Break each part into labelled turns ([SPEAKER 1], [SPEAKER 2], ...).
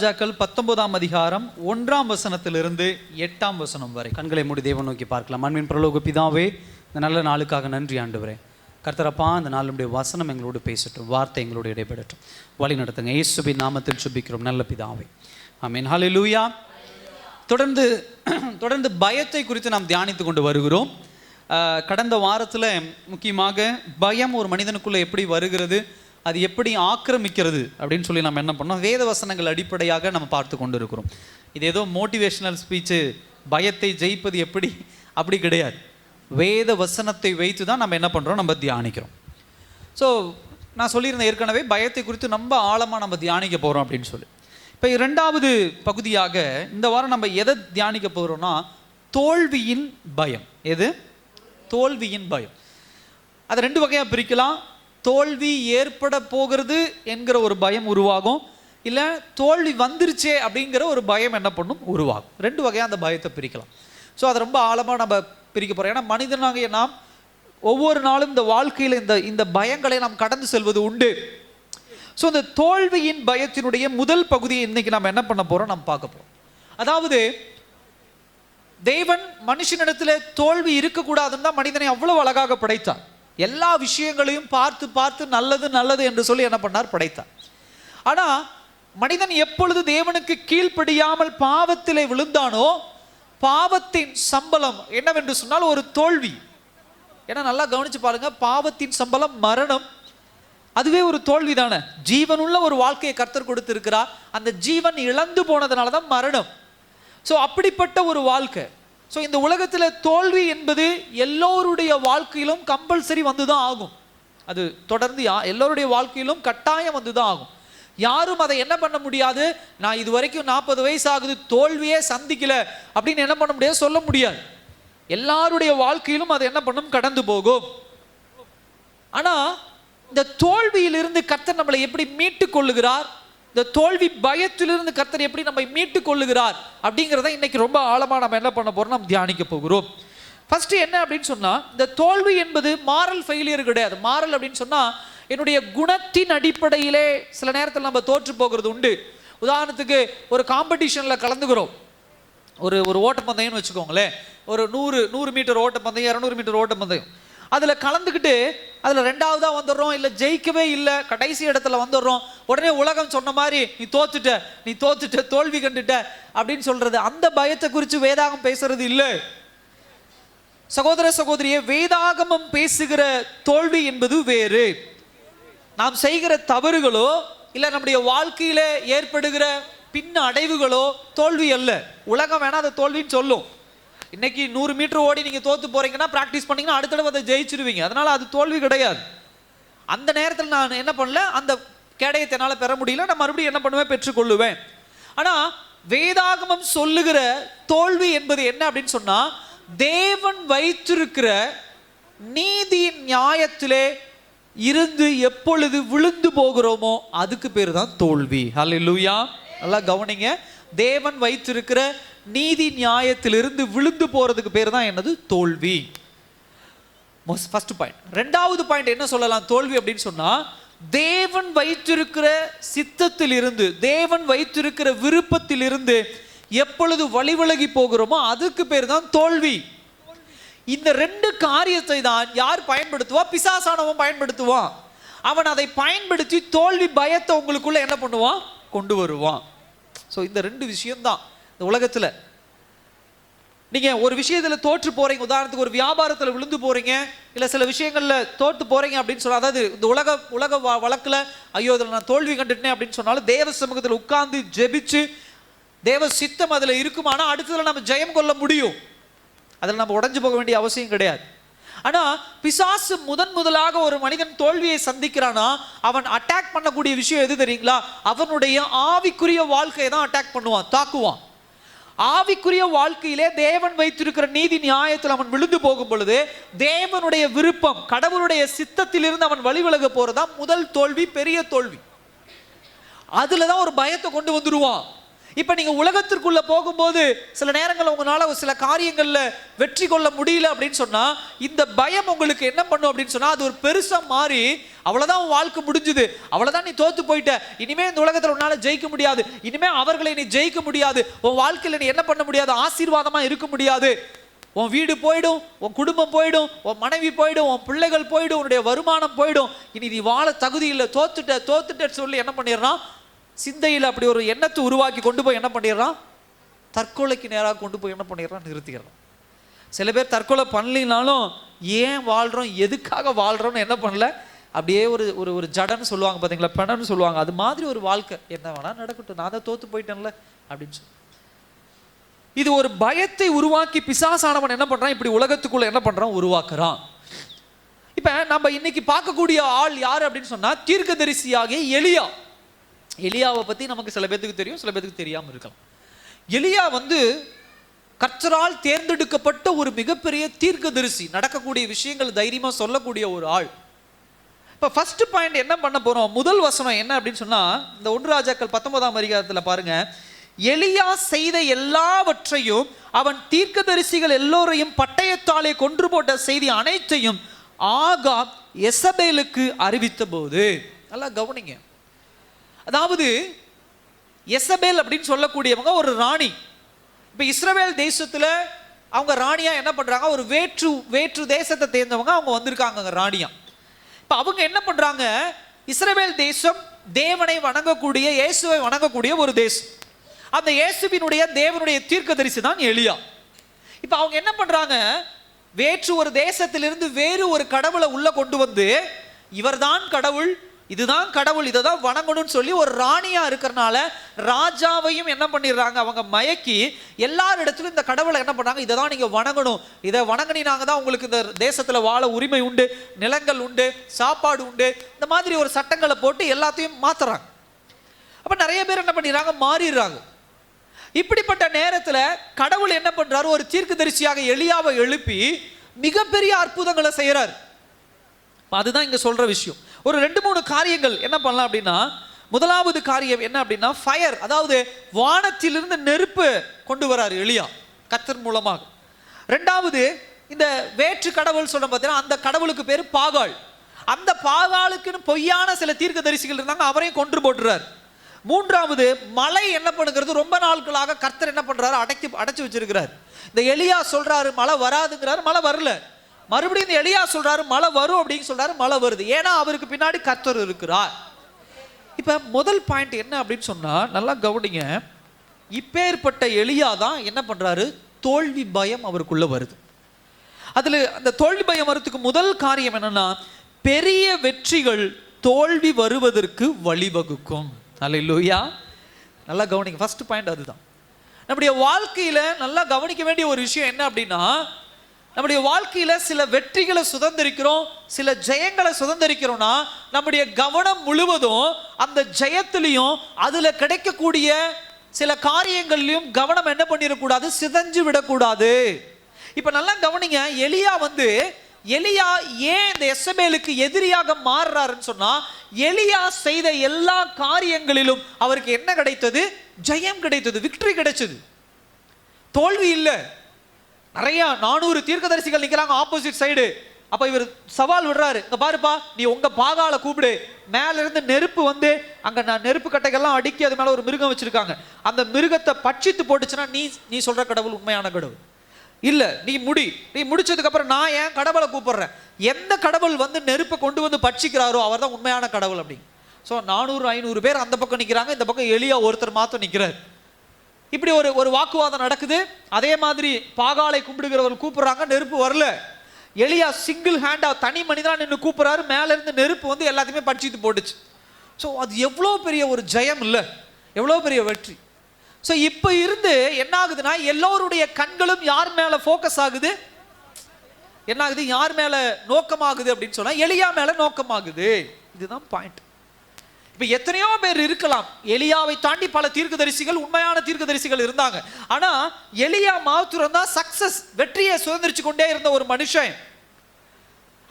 [SPEAKER 1] ராஜாக்கள் 19ஆம் அதிகாரம் 1ஆம் வசனத்திலிருந்து 8ஆம் வசனம் வரை.
[SPEAKER 2] கண்களை மூடி தேவன் நோக்கி பார்க்கலாம். அன்பின் பரலோக பிதாவே, இந்த நல்ல நாளுக்காக நன்றி ஆண்டவரே. கர்த்தரப்பா, இந்த நாளுடைய வசனம் எங்களோடு பேசட்டும், வார்த்தை எங்களோடு இடைபெறட்டும், வழி நடத்துங்க. இயேசுவின் நாமத்தில் சுபிக்கிறோம் நல்ல பிதாவே, ஆமென். ஹல்லேலூயா. தொடர்ந்து பயத்தை குறித்து நாம் தியானித்து கொண்டு வருகிறோம். கடந்த வாரத்தில் முக்கியமாக பயம் ஒரு மனிதனுக்குள்ளே எப்படி வருகிறது, அது எப்படி ஆக்கிரமிக்கிறது அப்படின்னு சொல்லி நம்ம என்ன பண்ணோம், வேத வசனங்கள் அடிப்படையாக நம்ம பார்த்து கொண்டு இருக்கிறோம். இது ஏதோ மோட்டிவேஷனல் ஸ்பீச்சு, பயத்தை ஜெயிப்பது எப்படி, அப்படி கிடையாது. வேத வசனத்தை வைத்து தான் நம்ம என்ன பண்ணுறோம், நம்ம தியானிக்கிறோம். ஸோ நான் சொல்லியிருந்தேன் ஏற்கனவே, பயத்தை குறித்து ரொம்ப ஆழமாக நம்ம தியானிக்க போகிறோம் அப்படின்னு சொல்லி. இப்போ 2வது பகுதியாக இந்த வாரம் நம்ம எதை தியானிக்க போகிறோம்னா, தோல்வியின் பயம். எது? தோல்வியின் பயம். அதை 2 வகையாக பிரிக்கலாம். தோல்வி ஏற்பட போகிறது என்கிற ஒரு பயம் உருவாகும், இல்லை தோல்வி வந்துருச்சே அப்படிங்கிற ஒரு பயம் என்ன பண்ணும், உருவாகும். 2 வகையாக அந்த பயத்தை பிரிக்கலாம். ஸோ அதை ரொம்ப ஆழமாக நம்ம பிரிக்க போகிறோம். ஏன்னா மனிதனாகிய நாம் ஒவ்வொரு நாளும் இந்த வாழ்க்கையில் இந்த பயங்களை நாம் கடந்து செல்வது உண்டு. ஸோ இந்த தோல்வியின் பயத்தினுடைய முதல் பகுதியை இன்னைக்கு நம்ம என்ன பண்ண போகிறோம், நம்ம பார்க்க போகிறோம். அதாவது தேவன் மனுஷனிடத்தில் தோல்வி இருக்கக்கூடாதுன்னு தான் மனிதனை அவ்வளவு அழகாக படைத்தார். எல்லா விஷயங்களையும் பார்த்து பார்த்து நல்லது நல்லது என்று சொல்லி என்ன பண்ணார், படைத்தார். ஆனால் மனிதன் எப்பொழுது தேவனுக்கு கீழ்ப்படியாமல் பாவத்திலே விழுந்தானோ, பாவத்தின் சம்பளம் என்னவென்று சொன்னால் ஒரு தோல்வி. ஏன்னா நல்லா கவனிச்சு பாருங்க, பாவத்தின் சம்பளம் மரணம். அதுவே ஒரு தோல்வி தானே. ஜீவனுள்ள ஒரு வாழ்க்கையை கர்த்தர் கொடுத்திருக்கிறார், அந்த ஜீவன் இழந்து போனதுனால தான் மரணம். ஸோ அப்படிப்பட்ட ஒரு வாழ்க்கை. ஸோ இந்த உலகத்தில் தோல்வி என்பது எல்லோருடைய வாழ்க்கையிலும் கம்பல்சரி வந்து தான் ஆகும். அது தொடர்ந்து எல்லோருடைய வாழ்க்கையிலும் கட்டாயம் வந்து தான் ஆகும். யாரும் அதை என்ன பண்ண முடியாது, நான் இது வரைக்கும் 40 வயசு ஆகுது தோல்வியே சந்திக்கல அப்படின்னு என்ன பண்ண முடியாது, சொல்ல முடியாது. எல்லாருடைய வாழ்க்கையிலும் அது என்ன பண்ணும், கடந்து போகும். ஆனால் இந்த தோல்வியிலிருந்து கர்த்தர் நம்மளை எப்படி மீட்டு கொள்ளுகிறார், இந்த தோல்வி பயத்திலிருந்து கர்த்தர் எப்படி நம்மை மீட்டு கொள்ளுகிறார் அப்படிங்கிறத இன்னைக்கு ரொம்ப ஆழமாக நம்ம என்ன பண்ண போறோம், நம்ம தியானிக்க போகிறோம். ஃபர்ஸ்ட் என்ன அப்படின்னு சொன்னா, இந்த தோல்வி என்பது மாரல் ஃபெயிலியர் கிடையாது. மாரல் அப்படின்னு சொன்னா என்னுடைய குணத்தின் அடிப்படையிலே சில நேரத்தில் நம்ம தோற்று போகிறது உண்டு. உதாரணத்துக்கு ஒரு காம்படிஷனில் கலந்துக்கிறோம், ஒரு ஓட்டப்பந்தயம்னு வச்சுக்கோங்களேன். ஒரு 100 மீட்டர் ஓட்டப்பந்தயம், 200 மீட்டர் ஓட்டப்பந்தயம். அதில் கலந்துக்கிட்டு அதில் 2வதாக வந்துடுறோம், இல்லை ஜெயிக்கவே இல்லை, கடைசி இடத்துல வந்துடுறோம். உடனே உலகம் சொன்ன மாதிரி நீ தோத்துட்ட தோல்வி கண்டுட்ட அப்படின்னு சொல்றது, அந்த பயத்தை குறித்து வேதாகம் பேசுறது இல்லை. சகோதர சகோதரியே, வேதாகமம் பேசுகிற தோல்வி என்பது வேறு. நாம் செய்கிற தவறுகளோ இல்லை நம்முடைய வாழ்க்கையில ஏற்படுகிற பின்ன அடைவுகளோ தோல்வி அல்ல. உலகம் வேணா அதை தோல்வின்னு சொல்லும். இன்னைக்கு 100 மீட்டர் ஓடி நீங்க தோத்து போறீங்கன்னா, பிராக்டிஸ் பண்ணீங்கன்னா அடுத்த தடவை அதை ஜெயிச்சிருவீங்க. அதனால அது தோல்வி கிடையாது. அந்த நேரத்தில் நான் என்ன பண்ணல, அந்த கேடயத்தை என்னால் பெற முடியல, நான் மறுபடியும் என்ன பண்ணுவேன், பெற்றுக்கொள்ளுவேன். ஆனா வேதாகமம் சொல்லுகிற தோல்வி என்பது என்ன அப்படின்னு சொன்னா, தேவன் வைத்திருக்கிற நீதி நியாயத்திலே இருந்து எப்பொழுது விழுந்து போகிறோமோ அதுக்கு பேர் தான் தோல்வி. ஹல்லேலூயா. நல்லா கவனிங்க, தேவன் வைத்திருக்கிற நீதி நியாயத்திலிருந்து விழுந்து போறதுக்கு பேர் தான் என்னது, தோல்வி. First point. 2வது பாயிண்ட் என்ன சொல்லலாம் தோல்வி அப்படின்னு சொன்னா, தேவன் வைத்திருக்கிற சித்தத்தில் இருந்து, தேவன் வைத்திருக்கிற விருப்பத்தில் இருந்து எப்பொழுது வழிவிலகி போகிறோமோ அதுக்கு பேர் தான் தோல்வி. இந்த 2 காரியத்தை தான் யார் பயன்படுத்துவா, பிசாசானவன் பயன்படுத்துவான். அவன் அதை பயன்படுத்தி தோல்வி பயத்தை உங்களுக்குள்ள என்ன பண்ணுவான், கொண்டு வருவான். ஸோ இந்த 2 விஷயம்தான் இந்த உலகத்தில். நீங்கள் ஒரு விஷயத்தில் தோற்று போகிறீங்க, உதாரணத்துக்கு ஒரு வியாபாரத்தில் விழுந்து போகிறீங்க, இல்லை சில விஷயங்களில் தோற்று போகிறீங்க அப்படின்னு சொன்னால், அதாவது இந்த உலக வழக்கில் ஐயோ இதில் நான் தோல்வி கண்டுட்டேன் அப்படின்னு சொன்னாலும் தேவ சமூகத்தில் உட்கார்ந்து ஜெபிச்சு தேவ சித்தம் அதில் இருக்குமானா அடுத்ததில் நம்ம ஜெயம் கொள்ள முடியும். அதில் நம்ம உடைஞ்சு போக வேண்டிய அவசியம் கிடையாது. ஆனால் பிசாசு முதலாக ஒரு மனிதன் தோல்வியை சந்திக்கிறானா, அவன் அட்டாக் பண்ணக்கூடிய விஷயம் எது தெரியுங்களா, அவனுடைய ஆவிக்குரிய வாழ்க்கையை தான் அட்டாக் பண்ணுவான், தாக்குவான். ஆவிக்குரிய வாழ்க்கையிலே தேவன் வைத்திருக்கிற நீதி நியாயத்தில் அவன் விழுந்து போகும் பொழுது தேவனுடைய விருப்பம், கடவுளுடைய சித்தத்திலிருந்து அவன் வழிவிலக போறதா முதல் தோல்வி, பெரிய தோல்வி. அதுல தான் ஒரு பயத்தை கொண்டு வந்துடுவான். இப்ப நீங்க உலகத்திற்குள்ள போகும்போது சில நேரங்கள் உங்களால சில காரியங்கள்ல வெற்றி கொள்ள முடியல அப்படின்னு சொன்னா, இந்த பயம் உங்களுக்கு என்ன பண்ணும் அப்படின்னு சொன்னா, அது ஒரு பெருசா மாறி அவ்வளவுதான் உன் வாழ்க்கை முடிஞ்சுது, அவ்வளவுதான் நீ தோத்து போயிட்ட, இனிமே இந்த உலகத்துல உன்னால ஜெயிக்க முடியாது, இனிமே அவர்களை நீ ஜெயிக்க முடியாது, உன் வாழ்க்கையில நீ என்ன பண்ண முடியாது, ஆசீர்வாதமா இருக்க முடியாது, உன் வீடு போயிடும், உன் குடும்பம் போயிடும், உன் மனைவி போயிடும், உன் பிள்ளைகள் போயிடும், உன்னுடைய வருமானம் போயிடும், இனி நீ வாழ தகுதி இல்லை, தோத்துட்ட சொல்லி என்ன பண்ணிடுறான், சிந்தையில் அப்படி ஒரு எண்ணத்தை உருவாக்கி கொண்டு போய் என்ன பண்ணிடுறான், தற்கொலைக்கு நேராக கொண்டு போய் என்ன பண்ணிடுறான், நிறுத்திடுறான். சில பேர் தற்கொலை பண்ணலினாலும் ஏன் வாழ்றோம், எதுக்காக வாழ்றோம்னு என்ன பண்ணல, அப்படியே ஒரு ஒரு ஒரு ஜடன்னு சொல்லுவாங்க பார்த்தீங்களா, பெணன்னு சொல்லுவாங்க, அது மாதிரி ஒரு வாழ்க்கை, என்ன வேணா நடக்கட்டும், நான் தான் தோத்து போயிட்டேன்ல அப்படின்னு சொல்லி. இது ஒரு பயத்தை உருவாக்கி பிசாசானவன் என்ன பண்றான், இப்படி உலகத்துக்குள்ள என்ன பண்றான், உருவாக்குறான். இப்ப நம்ம இன்னைக்கு பார்க்கக்கூடிய ஆள் யாரு அப்படின்னு சொன்னா, தீர்க்கதரிசியாகிய எலியா. எலியாவை பத்தி நமக்கு சில பேருக்கு தெரியும், சில பேருக்கு தெரியாம இருக்கலாம். எலியா கர்த்தரால் தேர்ந்தெடுக்கப்பட்ட ஒரு மிகப்பெரிய தீர்க்கதரிசி, நடக்கக்கூடிய விஷயங்கள் தைரியமா சொல்லக்கூடிய ஒரு ஆள். இப்ப ஃபர்ஸ்ட் பாயிண்ட் என்ன பண்ண போறோம், முதல் வசனம் என்ன அப்படின்னு சொன்னா, இந்த 1 ராஜாக்கள் 19ஆம் அதிகாரத்துல பாருங்க, எலியா செய்த எல்லாவற்றையும் அவன் தீர்க்கதரிசிகள் எல்லோரையும் பட்டயத்தாலே கொன்று போட்ட செய்தி அனைத்தையும் ஆகாப் யெசபேலுக்கு அறிவித்த போது. நல்லா கவனிங்க, அதாவது யெசபேல் அப்படின்னு சொல்லக்கூடியவங்க ஒரு ராணி. இப்ப இஸ்ரவேல் தேசத்துல அவங்க ராணியா என்ன பண்றாங்க, ஒரு வேற்று தேசத்தை தேர்ந்தவங்க அவங்க வந்திருக்காங்க ராணியா. இப்ப அவங்க என்ன பண்றாங்க, இஸ்ரவேல் தேசம் தேவனை வணங்கக்கூடிய, இயேசுவை வணங்கக்கூடிய ஒரு தேசம். அந்த இயேசுவினுடைய தேவனுடைய தீர்க்கதரிசி தான் எலியா. இப்ப அவங்க என்ன பண்றாங்க, வேற்று ஒரு தேசத்திலிருந்து வேறு ஒரு கடவுளை உள்ள கொண்டு வந்து, இவர்தான் கடவுள், இதுதான் கடவுள், இதை தான் வணங்கணும்னு சொல்லி ஒரு ராணியா இருக்கிறனால ராஜாவையும் என்ன பண்ணிடுறாங்க, அவங்க மயக்கி எல்லாரிடத்திலும் இந்த கடவுளை என்ன பண்றாங்க, இதை தான் நீங்க வணங்கணும், இதை வணங்கினாங்க தான் உங்களுக்கு இந்த தேசத்துல வாழ உரிமை உண்டு, நிலங்கள் உண்டு, சாப்பாடு உண்டு, இந்த மாதிரி ஒரு சட்டங்களை போட்டு எல்லாத்தையும் மாத்துறாங்க. அப்ப நிறைய பேர் என்ன பண்ணிடுறாங்க, மாறிடுறாங்க. இப்படிப்பட்ட நேரத்துல கடவுள் என்ன பண்றாரு, ஒரு தீர்க்கதரிசியாக எலியாவை எழுப்பி மிகப்பெரிய அற்புதங்களை செய்யறாரு. அதுதான் இங்க சொல்ற விஷயம். ஒரு 2-3 காரியங்கள் என்ன பண்ணலாம் அப்படின்னா, முதலாவது காரியம் என்ன அப்படின்னா, ஃபயர், அதாவது வானத்திலிருந்து நெருப்பு கொண்டு வராரு எலியா கர்த்தர் மூலமாக. ரெண்டாவது, இந்த வேற்று கடவுள் சொல்ற பார்த்தீங்கன்னா, அந்த கடவுளுக்கு பேரு பாகால், அந்த பாகாலுக்குன்னு பொய்யான சில தீர்க்கதரிசிகள் இருந்தாங்க, அவரையும் கொன்று போட்டுறாரு. மூன்றாவது, மழை என்ன பண்ணுகிறது, ரொம்ப நாட்களாக கர்த்தர் என்ன பண்றாரு, அடைச்சு வச்சிருக்கிறார். இந்த எலியா சொல்றாரு மழை வராதுங்கிறாரு, மழை வரல. மறுபடியும் இந்த எலியா சொல்றாரு மழை வரும் அப்படின்னு சொல்றாரு, மழை வருது. ஏன்னா அவருக்கு பின்னாடி கர்த்தர் இருக்கிறார். இப்ப முதல் பாயிண்ட் என்ன அப்படின்னு சொன்னா, நல்லா கவனிங்க, இப்பேற்பட்ட எலியா தான் என்ன பண்றாரு, தோல்வி பயம் அவருக்குள்ள வருது. அதுல அந்த தோல்வி பயம் வரதுக்கு முதல் காரியம் என்னன்னா, பெரிய வெற்றிகள் தோல்வி வருவதற்கு வழிவகுக்கும். அல்லேலூயா. நல்லா கவனிங்க, ஃபர்ஸ்ட் பாயிண்ட் அதுதான். நம்முடைய வாழ்க்கையில நல்லா கவனிக்க வேண்டிய ஒரு விஷயம் என்ன அப்படின்னா, நம்முடைய வாழ்க்கையில சில வெற்றிகளை சுதந்திரிக்கிறோம், சில ஜெயங்களை சுதந்திரிக்கிறோம்னா, நம்முடைய கவனம் முழுவதும் அந்த ஜெயத்திலையும் அதுல கிடைக்கக்கூடிய சில காரியங்கள்லையும் கவனம் என்ன பண்ணிடக்கூடாது, சிதஞ்சு விடக்கூடாது. இப்ப நல்லா கவனிங்க, எலியா ஏன் இந்த யெசபேலுக்கு எதிரியாக மாறுறாருன்னு சொன்னா, எலியா செய்த எல்லா காரியங்களிலும் அவருக்கு என்ன கிடைத்தது, ஜெயம் கிடைத்தது, விக்டரி கிடைச்சது, தோல்வி இல்லை. நிறைய 400 தீர்க்கதரிசிகள் நிக்கிறாங்க ஆப்போசிட் சைடு. அப்ப இவர் சவால் விடுறாரு, இங்க பாருப்பா, நீ உங்க பாகால கூப்பிடு, மேல இருந்து நெருப்பு வந்து அங்க நெருப்பு கட்டைகள்லாம் அடுக்கி அது மேல ஒரு மிருகம் வச்சிருக்காங்க, அந்த மிருகத்தை பட்சித்து போட்டுச்சுன்னா நீ சொல்ற கடவுள் உண்மையான கடவுள் இல்ல, நீ முடிச்சதுக்கு அப்புறம் நான் ஏன் கடவுளை கூப்பிடுறேன், எந்த கடவுள் வந்து நெருப்பை கொண்டு வந்து பட்சிக்கிறாரோ அவர் தான் உண்மையான கடவுள் அப்படி. ஸோ 400-500 பேர் அந்த பக்கம் நிற்கிறாங்க, இந்த பக்கம் எலியா ஒருத்தர் மாத்திரம் நிற்கிறார். இப்படி ஒரு வாக்குவாதம் நடக்குது. அதே மாதிரி பாகாலை கும்பிடுகிறவர்கள் கூப்பிடுறாங்க, நெருப்பு வரல. எலியா சிங்கிள் ஹேண்டா தனி மனிதனா நின்று கூப்பிடுறாரு, மேல இருந்து நெருப்பு வந்து எல்லாத்தையுமே பட்சித்து போட்டுச்சு. ஸோ அது எவ்வளோ பெரிய ஒரு ஜெயம் இல்லை, எவ்வளோ பெரிய வெற்றி. ஸோ இப்போ இருந்து என்ன ஆகுதுன்னா, எல்லோருடைய கண்களும் யார் மேல ஃபோக்கஸ் ஆகுது, என்ன ஆகுது, யார் மேல நோக்கமாகுது அப்படின்னு சொன்னா எலியா மேல நோக்கமாகுது. இதுதான் பாயிண்ட். இப்ப எத்தனையோ பேர் இருக்கலாம், எலியாவை தாண்டி பல தீர்க்கதரிசிகள், உண்மையான தீர்க்கதரிசிகள் இருந்தாங்க. ஆனா எலியா மாத்திரம் தான் சக்சஸ், வெற்றியை சுதந்திரிச்சு கொண்டே இருந்த ஒரு மனுஷன்.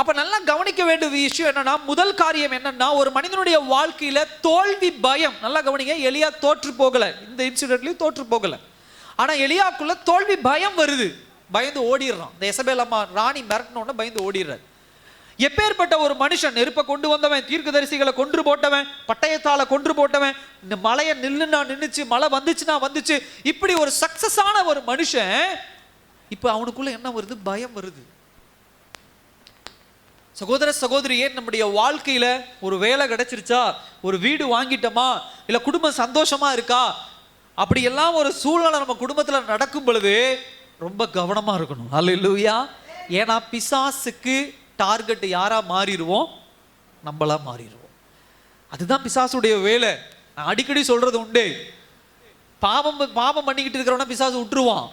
[SPEAKER 2] அப்ப நல்லா கவனிக்க வேண்டிய விஷயம் என்னன்னா, முதல் காரியம் என்னன்னா, ஒரு மனிதனுடைய வாழ்க்கையில தோல்வி பயம். நல்லா கவனிங்க, எலியா தோற்று போகல, இந்த இன்சிடென்ட்லயும் தோற்று போகல. ஆனா எலியாக்குள்ள தோல்வி பயம் வருது, பயந்து ஓடிடுறான். இந்த எசபேல் அம்மா ராணி மிரட்டினோன்னு பயந்து ஓடிடுறாரு. எப்பேற்பட்ட ஒரு மனுஷன், நெருப்பை கொண்டு வந்தவன், தீர்க்கதரிசிகளை கொன்று போட்டவன், பட்டயத்தால கொன்று போட்டவன், இந்த மலையை நில்லுன்னா நின்னுச்சு, மழை வந்துச்சுன்னா வந்துச்சு, இப்படி ஒரு சக்சஸான ஒரு மனுஷன், இப்ப அவனுக்குள்ள என்ன வருது? பயம் வருது. சகோதர சகோதரியே, நம்முடைய வாழ்க்கையில ஒரு வேலை கிடைச்சிருச்சா, ஒரு வீடு வாங்கிட்டோமா, இல்ல குடும்பம் சந்தோஷமா இருக்கா, அப்படி எல்லாம் ஒரு சூழ்நிலை நம்ம குடும்பத்துல நடக்கும் பொழுது ரொம்ப கவனமா இருக்கணும். அல்லேலூயா. ஏன்னா பிசாசுக்கு டார்கெட் யாரா மாறிடுவோம்? நம்மளா மாறிடுவோம். அதுதான் பிசாசுடைய வேலை. நான் அடிக்கடி சொல்றது உண்டு, பாவம் பண்ணிக்கிட்டு இருக்கிறவன பிசாசு விட்டுருவான்,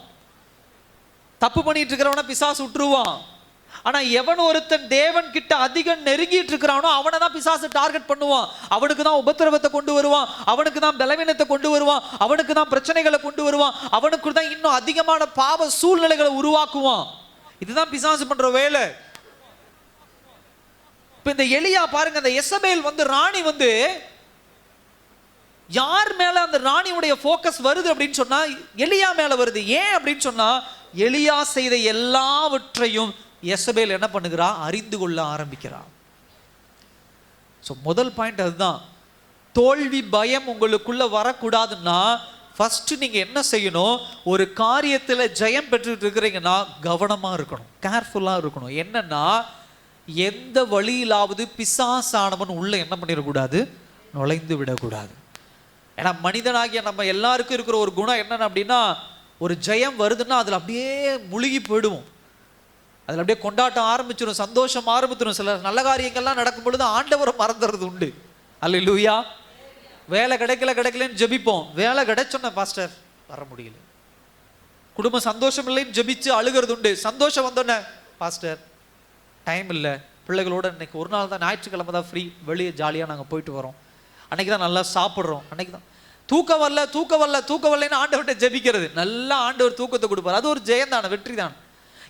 [SPEAKER 2] தப்பு பண்ணிட்டு இருக்கிறவன பிசாசு விட்டுருவான். ஆனா எவன் ஒருத்தன் தேவன் கிட்ட அதிகம் நெருங்கிட்டு இருக்கிறானோ அவனை தான் பிசாசு டார்கெட் பண்ணுவான். அவனுக்கு தான் உபத்திரவத்தை கொண்டு வருவான், அவனுக்கு தான் பலவீனத்தை கொண்டு வருவான், அவனுக்கு தான் பிரச்சனைகளை கொண்டு வருவான், அவனுக்கு தான் இன்னும் அதிகமான பாவ சூழ்நிலைகளை உருவாக்குவான். இதுதான் பிசாசு பண்ற வேலை. இப்ப இந்த எலியா பாருங்க, அந்த எசபேல் ராணி யார் மேல அந்த ராணியுடைய போக்கஸ் வருது அப்படின்னு சொன்னா எலியா மேல வருது. ஏன் அப்படின்னு சொன்னா, எலியா செய்த எல்லாவற்றையும் எசபேல் என்ன பண்ணுகிறா? அறிந்து கொள்ள ஆரம்பிக்கிறான். முதல் பாயிண்ட் அதுதான். தோல்வி பயம் உங்களுக்குள்ள வரக்கூடாதுன்னா ஃபர்ஸ்ட் நீங்க என்ன செய்யணும்? ஒரு காரியத்துல ஜெயம் பெற்றுட்டு இருக்கிறீங்கன்னா கவனமா இருக்கணும், கேர்ஃபுல்லா இருக்கணும். என்னன்னா, எந்த வழியிலாவது பிசாசானவன் உள்ள என்ன பண்ணிடக்கூடாது? நுழைந்து விடக்கூடாது. ஏன்னா மனிதனாகிய நம்ம எல்லாருக்கும் இருக்கிற ஒரு குணம் என்னன்னு அப்படின்னா, ஒரு ஜெயம் வருதுன்னா அதுல அப்படியே முழுகி போயிடுவோம், அதில் அப்படியே கொண்டாட்டம் ஆரம்பிச்சிடும், சந்தோஷம் ஆரம்பிச்சிடும். சில நல்ல காரியங்கள்லாம் நடக்கும் பொழுது ஆண்டவரை மறந்துறது உண்டு. அல்லேலூயா. வேலை கிடைக்கலன்னு ஜெபிப்போம், வேலை கிடைச்சோன்ன பாஸ்டர் வர முடியல. குடும்பம் சந்தோஷம் இல்லைன்னு ஜெபிச்சு அழுகிறது உண்டு. சந்தோஷம் வந்தோன்னே பாஸ்டர் டைம் இல்லை, பிள்ளைகளோட இன்னைக்கு ஒரு நாள் தான், ஞாயிற்றுக்கிழமை தான் ஃப்ரீ, வெளியே ஜாலியாக நாங்கள் போயிட்டு வரோம், அன்னைக்கு தான் நல்லா சாப்பிட்றோம், அன்னைக்கு தான் தூக்கம் வரலன்னு ஆண்டவர்கிட்ட ஜெபிக்கிறது. நல்லா ஆண்டவர் தூக்கத்தை கொடுப்பார், அது ஒரு ஜெயந்தான, வெற்றி தான்.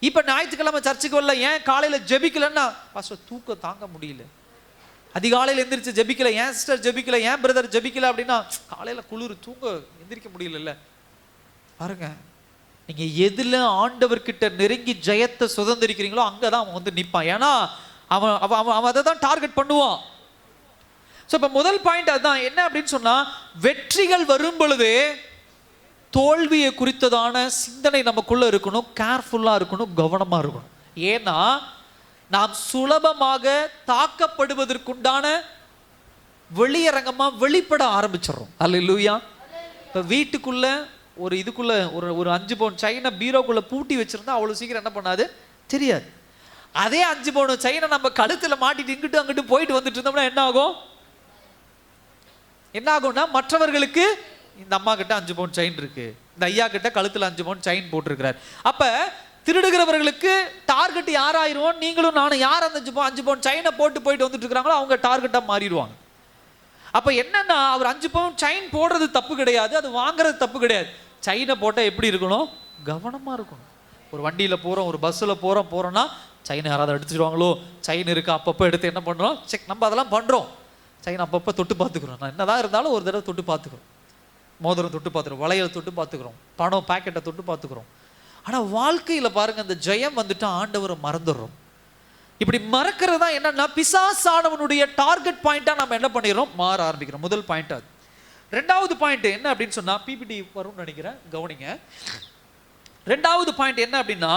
[SPEAKER 2] இப்ப ஞாயிற்றுக்கிழமை சர்ச்சுக்கு வரல, ஏன் காலையில ஜெபிக்கலன்னா பாஸ்டர் தூக்கம் தாங்க முடியல, அதிகாலையில் எந்திரிச்சு ஜெபிக்கல, ஏன் சிஸ்டர் ஜெபிக்கல, ஏன் பிரதர் ஜெபிக்கல அப்படின்னா காலையில குளிர், தூங்க எந்திரிக்க முடியல. பாருங்க, நீங்க எதுல ஆண்டவர்கிட்ட நெருங்கி ஜெயத்தை சுதந்திரிக்கிறீங்களோ அங்கதான் அவன் நிற்பான். ஏன்னா அவன் அதை தான் டார்கெட் பண்ணுவான். இப்ப முதல் பாயிண்ட் அதுதான். என்ன அப்படின்னு சொன்னா, வெற்றிகள் வரும் பொழுது தோல்வியை குறித்ததான சிந்தனை நமக்குள்ள இருக்கணும், கேர்ஃபுல்லா இருக்கணும், கவனமா இருக்கணும். ஏன்னா நாம் சுலபமாக தாக்கப்படுவதற்குண்டான வெளியரங்கமா வெளிப்பட ஆரம்பிச்சிடறோம். அல்லேலூயா. இப்ப வீட்டுக்குள்ள ஒரு இதுக்குள்ள ஒரு 5 பவுன் சைனை பீரோக்குள்ள பூட்டி வச்சிருந்தா அவ்வளவு சீக்கிரம் என்ன பண்ணாது? தெரியாது. அதே 5 பவுன் சைனை நம்ம கழுத்துல மாட்டிட்டு இங்கிட்டு அங்கிட்டு போயிட்டு வந்துட்டு இருந்தோம்னா என்ன ஆகும்னா, மற்றவர்களுக்கு இந்த அம்மா கிட்ட 5 பவுன் செயின் இருக்கு, இந்த ஐயா கிட்ட கழுத்துல 5 பவுன் செயின் போட்டிருக்கிறார். அப்ப திருடுகிறவர்களுக்கு டார்கெட் யாராயிருவோம்? நீங்களும் நானும். யார் அந்த 5 பவுன் செயினை போட்டு போயிட்டு வந்துட்டு இருக்கிறாங்களோ அவங்க டார்கெட்டா மாறிடுவாங்க. அப்ப என்னன்னா, அவர் 5 பவுன் செயின் போடுறது தப்பு கிடையாது, அது வாங்குறது தப்பு கிடையாது. செயினை போட்டா எப்படி இருக்கணும்? கவனமா இருக்கணும். ஒரு வண்டியில போறோம், ஒரு பஸ்ல போறோம்னா செயின் யாராவது அடிச்சிடுவாங்களோ, செயின் இருக்கு, அப்பப்போ எடுத்து என்ன பண்றோம்? செக். நம்ம அதெல்லாம் பண்றோம். செயின் அப்பப்போ தொட்டு பார்த்துக்கிறோம். நான் என்னதான் இருந்தாலும் ஒரு தடவை தொட்டு பார்த்துக்கிறோம். மோதிரம் தொட்டு பார்த்துக்கிறோம், வளையல் தொட்டு பார்த்துக்கிறோம், பணம் பாக்கெட்டை தொட்டு பார்த்துக்கிறோம். ஆனா வாழ்க்கையில பாருங்க, அந்த ஜெயம் வந்துட்டு ஆண்டவரை மறந்துடுறோம். இப்படி மறக்கிறது தான் என்னன்னா, பிசாசானவனுடைய டார்கெட் பாயிண்டா நம்ம என்ன பண்ணிடுறோம்? மாற ஆரம்பிக்கிறோம். முதல் பாயிண்ட் அது. ரெண்டாவது பாயிண்ட் என்ன அப்படின்னு சொன்னா, பிபிடி வரும்னு நினைக்கிறேன், கவனிங்க. ரெண்டாவது பாயிண்ட் என்ன அப்படின்னா,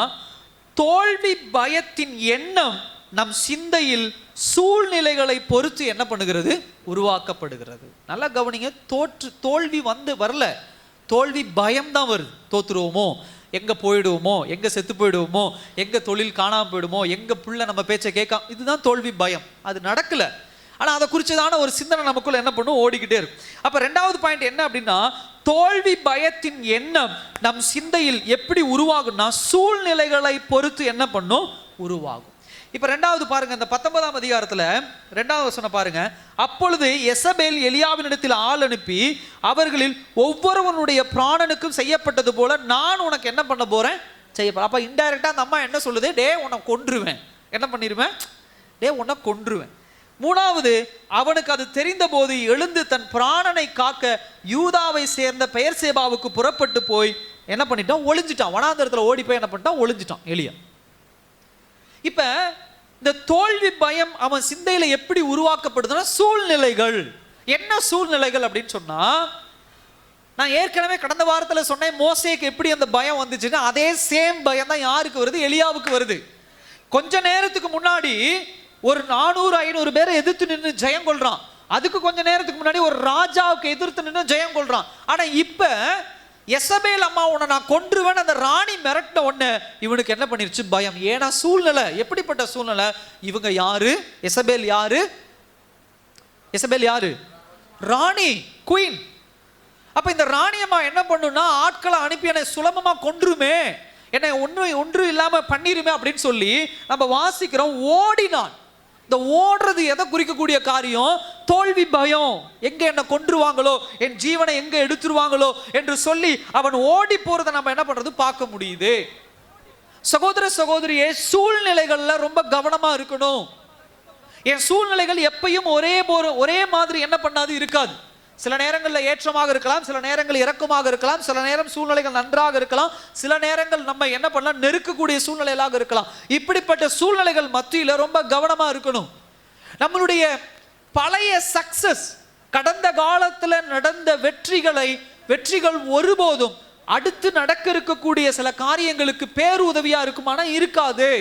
[SPEAKER 2] தோல்வி பயத்தின் எண்ணம் நம் சிந்தையில் சூழ்நிலைகளை பொறுத்து என்ன பண்ணுகிறது? உருவாக்கப்படுகிறது. நல்லா கவனிங்க. தோல்வி வரல, தோல்வி பயம் தான் வருது. தோத்துருவோமோ, எங்க போயிடுவோமோ, எங்க செத்து போயிடுவோமோ, எங்க தொழில் காணாம போயிடுமோ, எங்க புள்ள நம்ம பேச்சை கேட்காம, இதுதான் தோல்வி பயம். அது நடக்கல, ஆனா அதை குறிச்சதான ஒரு சிந்தனை நமக்குள்ள என்ன பண்ணும்? ஓடிக்கிட்டே இருக்கும். அப்ப ரெண்டாவது பாயிண்ட் என்ன அப்படின்னா, தோல்வி பயத்தின் எண்ணம் நம் சிந்தையில் எப்படி உருவாகும்னா, சூழ்நிலைகளை பொறுத்து என்ன பண்ணும்? உருவாகும். இப்ப ரெண்டாவது பாருங்க, இந்த 19ஆம் அதிகாரத்துல 2வது வசனம் பாருங்க. அப்பொழுது எசபேல் எலியாவினிடத்தில் ஆள் அனுப்பி, அவர்களில் ஒவ்வொருவனுடைய பிராணனுக்கும் செய்யப்பட்டது போல நான் உனக்கு என்ன பண்ண போறேன்? செய்ய. அப்ப இன்டைரக்டா அந்த அம்மா என்ன சொல்லுது? டே, உன்னை கொன்றுவேன், என்ன பண்ணிருவேன்? உன்னை கொன்றுவேன். மூணாவது, அவனுக்கு அது தெரிந்த போது எழுந்து தன் பிராணனை காக்க யூதாவை சேர்ந்த பெயர்சேபாவுக்கு புறப்பட்டு போய் என்ன பண்ணிட்டான், ஒளிஞ்சிட்டான். வனாந்தரத்தில் ஓடி போய் என்ன பண்ணிட்டான், ஒளிஞ்சிட்டான் எலியா. இப்ப இந்த தோல்வி பயம் அவன் சிந்தையில எப்படி உருவாக்கப்படுதுன்னா, சூழ்நிலைகள். என்ன சூழ்நிலைகள் அப்படின்னு சொன்னா, நான் ஏற்கனவே கடந்த வாரத்தில் சொன்னேன், மோசேக்கு எப்படி அந்த பயம் வந்துச்சுன்னா அதே சேம் பயம் தான் யாருக்கு வருது, எலியாவுக்கு வருது. கொஞ்ச நேரத்துக்கு முன்னாடி ஒரு 400-500 பேரை எதிர்த்து நின்று ஜெயம் கொள்றான். அதுக்கு கொஞ்ச நேரத்துக்கு முன்னாடி ஒரு ராஜாவுக்கு எதிர்த்து நின்று ஜெயம் கொள்றான். ஆனா இப்ப எசபேல் அம்மா உன்னை நான் கொன்றுவேன் அந்த ராணி மிரட்டின உடனே இவனுக்கு என்ன பண்ணிருச்சு, பயம். ஏன்னா சூழ்நிலை, எப்படிப்பட்ட சூழ்நிலை. இவங்க யாரு, எசபேல் யாரு, எசபேல் யாரு, ராணி, குயின். அப்ப இந்த ராணியம்மா என்ன பண்ணுன்னா, ஆட்களை அனுப்பி என்னை சுலபமா கொன்றுமே, என்னை ஒன்று இல்லாம பண்ணிருமே அப்படின்னு சொல்லி நம்ம வாசிக்கிறோம். ஓடினான். இந்த ஓடுறது எதை குறிக்கக்கூடிய காரியம், தோல்வி பயம். எங்க என்ன கொன்றுவாங்களோ, என் ஜீவனை எங்க எடுத்துருவாங்களோ என்று சொல்லி அவன் ஓடி போறதை நம்ம என்ன பண்றது பார்க்க முடியுது. சகோதர சகோதரியே, சூழ்நிலைகள்ல ரொம்ப கவனமா இருக்கணும். என் சூழ்நிலைகள் எப்பயும் ஒரே மாதிரி என்ன பண்ணாது இருக்காது. சில நேரங்களில் ஏற்றமாக இருக்கலாம், சில நேரங்கள் இறக்கமாக இருக்கலாம், சில நேரம் சூழ்நிலைகள் நன்றாக இருக்கலாம், சில நேரங்கள் நம்ம என்ன பண்ணலாம், நெருக்கக்கூடிய சூழ்நிலைகளாக இருக்கலாம். இப்படிப்பட்ட சூழ்நிலைகள் மத்தியில் ரொம்ப கவனமா இருக்கணும். நம்மளுடைய பழைய சக்சஸ், கடந்த காலத்தில் நடந்த வெற்றிகள் ஒருபோதும் அடுத்து நடக்க இருக்கக்கூடிய சில காரியங்களுக்கு பேருதவியா இருக்குமானா இருக்காது.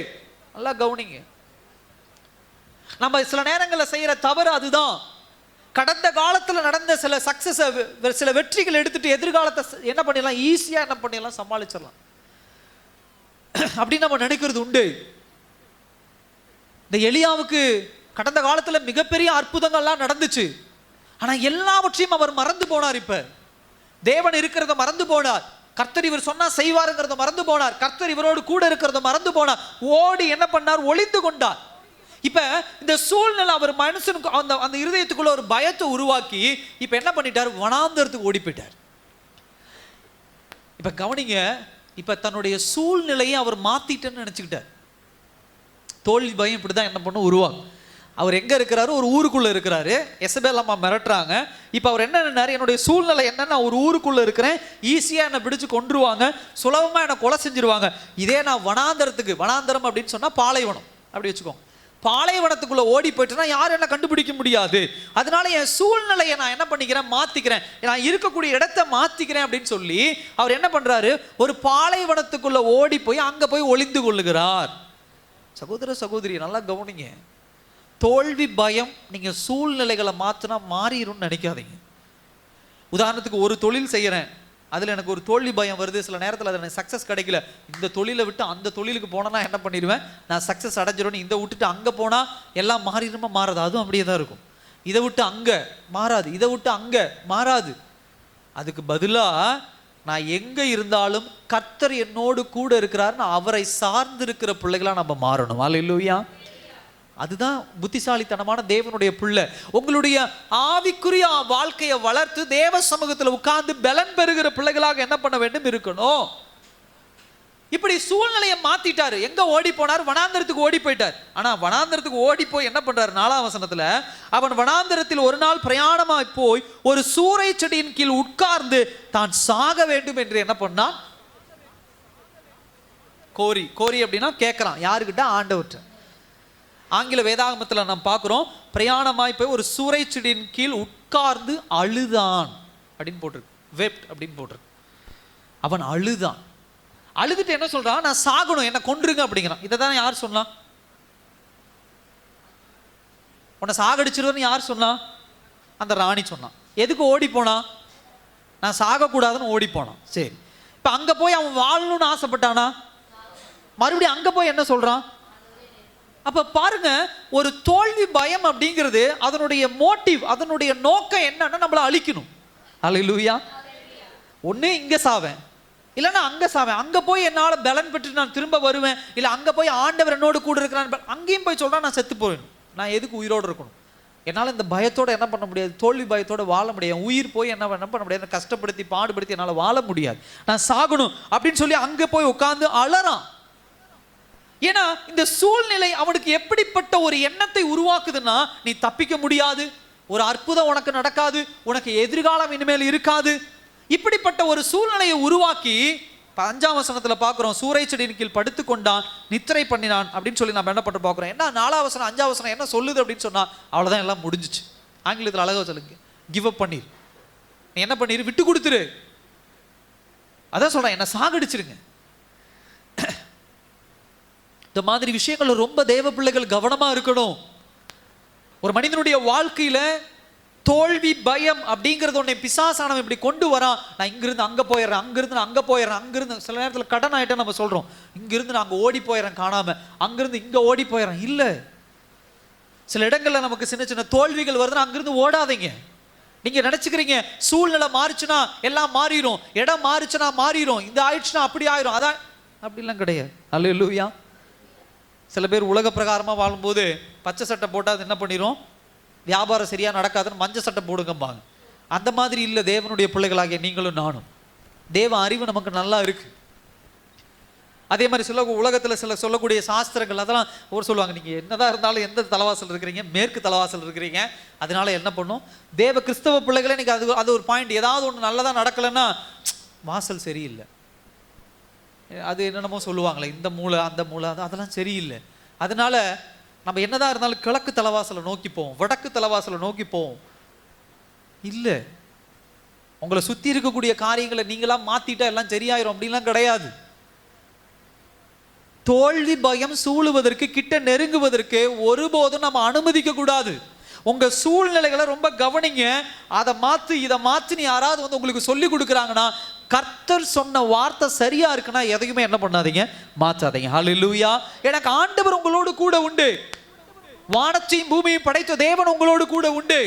[SPEAKER 2] நல்லா கவனிங்க. நம்ம சில நேரங்களில் செய்யற தவறு அதுதான். கடந்த காலத்தில் நடந்த சில சக்சஸ், சில வெற்றிகள் எடுத்துட்டு எதிர்காலத்தை என்ன பண்ணிடலாம், ஈஸியா என்ன பண்ணிடலாம், சமாளிச்சிடலாம் அப்படின்னு நம்ம நினைக்கிறது உண்டு. இந்த எலியாவுக்கு கடந்த காலத்தில் மிகப்பெரிய அற்புதங்கள்லாம் நடந்துச்சு. ஆனா எல்லாவற்றையும் அவர் மறந்து போனார். இப்ப தேவன் இருக்கிறத மறந்து போனார். கர்த்தர் இவர் சொன்னா செய்வாருங்கிறத மறந்து போனார். கர்த்தர் இவரோடு கூட இருக்கிறத மறந்து போனார். ஓடி என்ன பண்ணார், ஒளிந்து கொண்டார். இப்ப இந்த சூழ்நிலை அவர் மனுஷனுக்கு அந்த இருதயத்துக்குள்ள ஒரு பயத்தை உருவாக்கி இப்ப என்ன பண்ணிட்டார், வனாந்தரத்துக்கு ஓடி போயிட்டார். இப்ப கவனிங்க, இப்ப தன்னுடைய சூழ்நிலையை அவர் மாத்திட்டேன்னு நினைச்சுக்கிட்டார். தோல்வி பயம் இப்படிதான் என்ன பண்ண உருவாகும். அவர் எங்க இருக்கிறாரு, ஒரு ஊருக்குள்ள இருக்கிறாரு. எசபேல் அம்மா மிரட்டுறாங்க. இப்ப அவர் என்ன நினைறாரு, என்னுடைய சூழ்நிலை என்னன்னா, ஒரு ஊருக்குள்ள இருக்கிறேன், ஈஸியா என்னை பிடிச்சு கொன்றுவாங்க, சுலபமா என்னை கொலை செஞ்சிருவாங்க. இதே நான் வனாந்தரம் அப்படின்னு சொன்னா பாலைவனம் அப்படி வச்சுக்கோங்க. பாலைவனத்துக்குள்ள ஓடி போயிட்டுனா யாரும் என்ன கண்டுபிடிக்க முடியாது. அதனால என் சூழ்நிலையை நான் என்ன பண்ணிக்கிறேன், மாத்திக்கிறேன், நான் இருக்கக்கூடிய இடத்தை மாத்திக்கிறேன் அப்படின்னு சொல்லி அவர் என்ன பண்றாரு, ஒரு பாலைவனத்துக்குள்ள ஓடி போய் அங்க போய் ஒளிந்து கொள்ளுகிறார். சகோதர சகோதரி நல்லா கவனிங்க. தோல்வி பயம் நீங்க சூழ்நிலைகளை மாத்தினா மாறிடும்னு நினைக்காதீங்க. உதாரணத்துக்கு ஒரு தொழில் செய்யறேன், அதில் எனக்கு ஒரு தோல்வி பயம் வருது, சில நேரத்தில் அது எனக்கு சக்ஸஸ் கிடைக்கல, இந்த தொழிலை விட்டு அந்த தொழிலுக்கு போனால் நான் என்ன பண்ணிடுவேன், நான் சக்ஸஸ் அடைஞ்சிடும். இதை விட்டுட்டு அங்கே போனால் எல்லாம் மாறிடுமா, மாறாது. அதுவும் அப்படியே தான் இருக்கும். இதை விட்டு அங்கே மாறாது, இதை விட்டு அங்கே மாறாது. அதுக்கு பதிலாக நான் எங்கே இருந்தாலும் கர்த்தர் என்னோடு கூட இருக்கிறாருன்னு அவரை சார்ந்து இருக்கிற பிள்ளைகளாக நம்ம மாறணும். அல்லேலூயா. அதுதான் புத்திசாலித்தனமான தேவனுடைய பிள்ளை. உங்களுடைய ஆவிக்குரிய வாழ்க்கையை வளர்த்து தேவ சமூகத்தில் உட்கார்ந்து பலன் பெறுகிற பிள்ளைகளாக என்ன பண்ண வேண்டும் இருக்கணும். இப்படி சூழ்நிலையை மாத்திட்டாரு. எங்க ஓடி போனார், வனாந்தரத்துக்கு ஓடி போயிட்டார். ஆனா வனாந்தரத்துக்கு ஓடி போய் என்ன பண்றாரு, 4ஆம் வசனத்துல, அவன் வனாந்தரத்தில் ஒரு நாள் பிரயாணமாய் போய் ஒரு சூரை செடியின் கீழ் உட்கார்ந்து தான் சாக வேண்டும் என்று என்ன பண்ணான், கோரி அப்படின்னா கேட்கிறான். யாருக்கிட்ட, ஆண்டவர்கிட்ட. ஆங்கில வேதாகமத்தில் நாம் பார்க்கிறோம், பிரயாணமாய் போய் ஒரு சூரை செடியின் கீழ் உட்கார்ந்து அழுதான் அப்படின்னு போட்டிருக்கு, வெப்ட் அப்படின்னு போட்டிருக்கு. அவன் அழுதான். அழுதுட்டு என்ன சொல்றான், நான் சாகணும், என்ன கொன்றுங்க அப்படிங்கிறான். இதை தான் யார் சொன்னா, உன்னை சாகடிச்சிருவன்னு யார் சொன்னா, அந்த ராணி சொன்னான். எதுக்கு ஓடி போனா, நான் சாகக்கூடாதுன்னு ஓடி போனான். சரி, இப்ப அங்க போய் அவன் வாழணும்னு ஆசைப்பட்டானா, மறுபடியும் அங்க போய் என்ன சொல்றான். அப்ப பாருங்க, ஒரு தோல்வி பயம் அப்படிங்கிறது அதனுடைய மோட்டிவ், அதனுடைய நோக்கம் என்னன்னா நம்மளை அழிக்கணும். அல்லேலூயா. ஒண்ணு இங்க சாவேன், இல்லைன்னா அங்க சாவேன். அங்க போய் என்னால பலன் பெற்று நான் திரும்ப வருவேன், இல்ல அங்க போய் ஆண்டவர் என்னோடு கூட இருக்கிறான், அங்கேயும் போய் சொல்றா நான் செத்து போவேன். நான் எதுக்கு உயிரோடு இருக்கணும்? என்னால் இந்த பயத்தோட என்ன பண்ண முடியாது, தோல்வி பயத்தோட வாழ முடியாது. உயிர் போய் என்ன பண்ண முடியாது, கஷ்டப்படுத்தி பாடுபடுத்தி என்னால் வாழ முடியாது, நான் சாகணும் அப்படின்னு சொல்லி அங்கே போய் உட்காந்து அழறான். ஏன்னா இந்த சூழ்நிலை அவனுக்கு எப்படிப்பட்ட ஒரு எண்ணத்தை உருவாக்குதுன்னா, நீ தப்பிக்க முடியாது, ஒரு அற்புதம் உனக்கு நடக்காது, உனக்கு எதிர்காலம் இனிமேல் இருக்காது, இப்படிப்பட்ட ஒரு சூழ்நிலையை உருவாக்கி 5ஆம் வசனத்துல பார்க்கிறோம், சூறை செடியின் கீழ் படுத்து கொண்டான், நித்திரை பண்ணினான் அப்படின்னு சொல்லி நம்ம என்ன பண்ண பார்க்கிறோம். என்ன 4ஆம் வசனம் 5ஆம் வசனம் என்ன சொல்லுது அப்படின்னு சொன்னா, அவ்வளவுதான், எல்லாம் முடிஞ்சிச்சு. ஆங்கிலத்தில் அழகா சொல்லுங்க, கிவ் அப் பண்ணிரு, நீ என்ன பண்ணிரு, விட்டு கொடுத்துரு. அதான் சொல்றேன், என்ன சாகடிச்சிருங்க. இந்த மாதிரி விஷயங்கள் ரொம்ப தேவ பிள்ளைகள் கவனமா இருக்கணும். ஒரு மனிதனுடைய வாழ்க்கையில தோல்வி பயம் அப்படிங்கிறது ஒன்றை பிசாசானவன் இப்படி கொண்டு வரான். நான் இங்கிருந்து அங்கே போயிடுறேன், அங்கிருந்து நான் அங்கே போயிடுறேன், அங்கிருந்து சில நேரத்தில் கடன் ஆகிட்டா நம்ம சொல்கிறோம், இங்கிருந்து நான் அங்கே ஓடி போயிடுறேன் காணாமல், அங்கிருந்து இங்கே ஓடி போயிடுறேன். இல்லை, சில இடங்களில் நமக்கு சின்ன சின்ன தோல்விகள் வருதுன்னா அங்கிருந்து ஓடாதீங்க. நீங்கள் நினச்சிக்கிறீங்க சூழ்நிலை மாறிச்சுன்னா எல்லாம் மாறிடும், இடம் மாறிச்சுன்னா மாறிடும், இந்த ஆயிடுச்சுன்னா அப்படி ஆயிரும், அதான் அப்படிலாம் கிடையாது. அல்லேலூயா. சில பேர் உலக பிரகாரமாக வாழும்போது பச்சை சட்டை போட்டால் அது என்ன பண்ணிடும், வியாபாரம் சரியாக நடக்காதுன்னு மஞ்சள் சட்டை போடுங்கம்பாங்க. அந்த மாதிரி இல்லை தேவனுடைய பிள்ளைகளாகிய நீங்களும் நானும். தேவ அறிவு நமக்கு நல்லா இருக்கு. அதே மாதிரி சில உலகத்தில் சில சொல்லக்கூடிய சாஸ்திரங்கள் அதெல்லாம் ஒரு சொல்லுவாங்க, நீங்கள் என்னதான் இருந்தாலும் எந்த தலைவாசல் இருக்கிறீங்க, மேற்கு தலைவாசல் இருக்கிறீங்க, அதனால என்ன பண்ணும், தேவ கிறிஸ்தவ பிள்ளைகளே இன்னைக்கு அது ஒரு பாயிண்ட், ஏதாவது ஒன்று நல்லதாக நடக்கலைன்னா வாசல் சரியில்லை, அது என்னென்னமோ சொல்லுவாங்களே, இந்த மூளை அந்த மூளை, அதெல்லாம் சரியில்லை. அதனால நம்ம என்னதான் இருந்தாலும் கிழக்கு தலைவாசலை நோக்கி போவோம், வடக்கு தலைவாசலை நோக்கி போவோம். இல்லை, உங்களை சுற்றி இருக்கக்கூடிய காரியங்களை நீங்களாம் மாற்றிட்டா எல்லாம் சரியாயிரும் அப்படின்லாம் கிடையாது. தோல்வி பயம் சூழுவதற்கு, கிட்ட நெருங்குவதற்கு ஒருபோதும் நம்ம அனுமதிக்க கூடாது. உங்க சூழ்நிலைகளை ரொம்ப கவனிங்க. அதை மாத்து இதை மாத்துன்னு யாராவது வந்து உங்களுக்கு சொல்லி கொடுக்குறாங்கன்னா, கர்த்தர் சொன்ன வார்த்தை சரியா இருக்குன்னா எதையுமே என்ன பண்ணாதீங்க, மாற்றாதீங்க. ஹல்லேலூயா. எனக்கு ஆண்டவர் உங்களோடு கூட உண்டு, வானத்தையும் பூமியையும் படைத்த தேவன் உங்களோடு கூட உண்டு.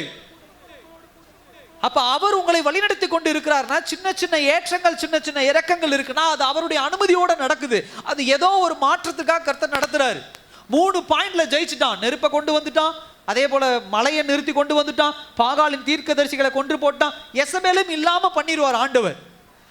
[SPEAKER 2] அப்ப அவர் உங்களை வழிநடத்தி கொண்டு இருக்கிறார்னா, சின்ன சின்ன ஏற்றங்கள் சின்ன சின்ன இறக்கங்கள் இருக்குன்னா அது அவருடைய அனுமதியோட நடக்குது. அது ஏதோ ஒரு மாற்றத்துக்காக கர்த்தர் நடத்துறாரு. 3 பாயிண்ட்ல ஜெயிச்சுட்டான். நெருப்பை கொண்டு வந்துட்டான், அதே போல மலையை நிறுத்தி கொண்டு வந்துட்டான், பாகாலின் தீர்க்கதரிசிகளை கொண்டு போட்டான், எசபேலும் இல்லாம பண்ணிடுவார் ஆண்டவர்.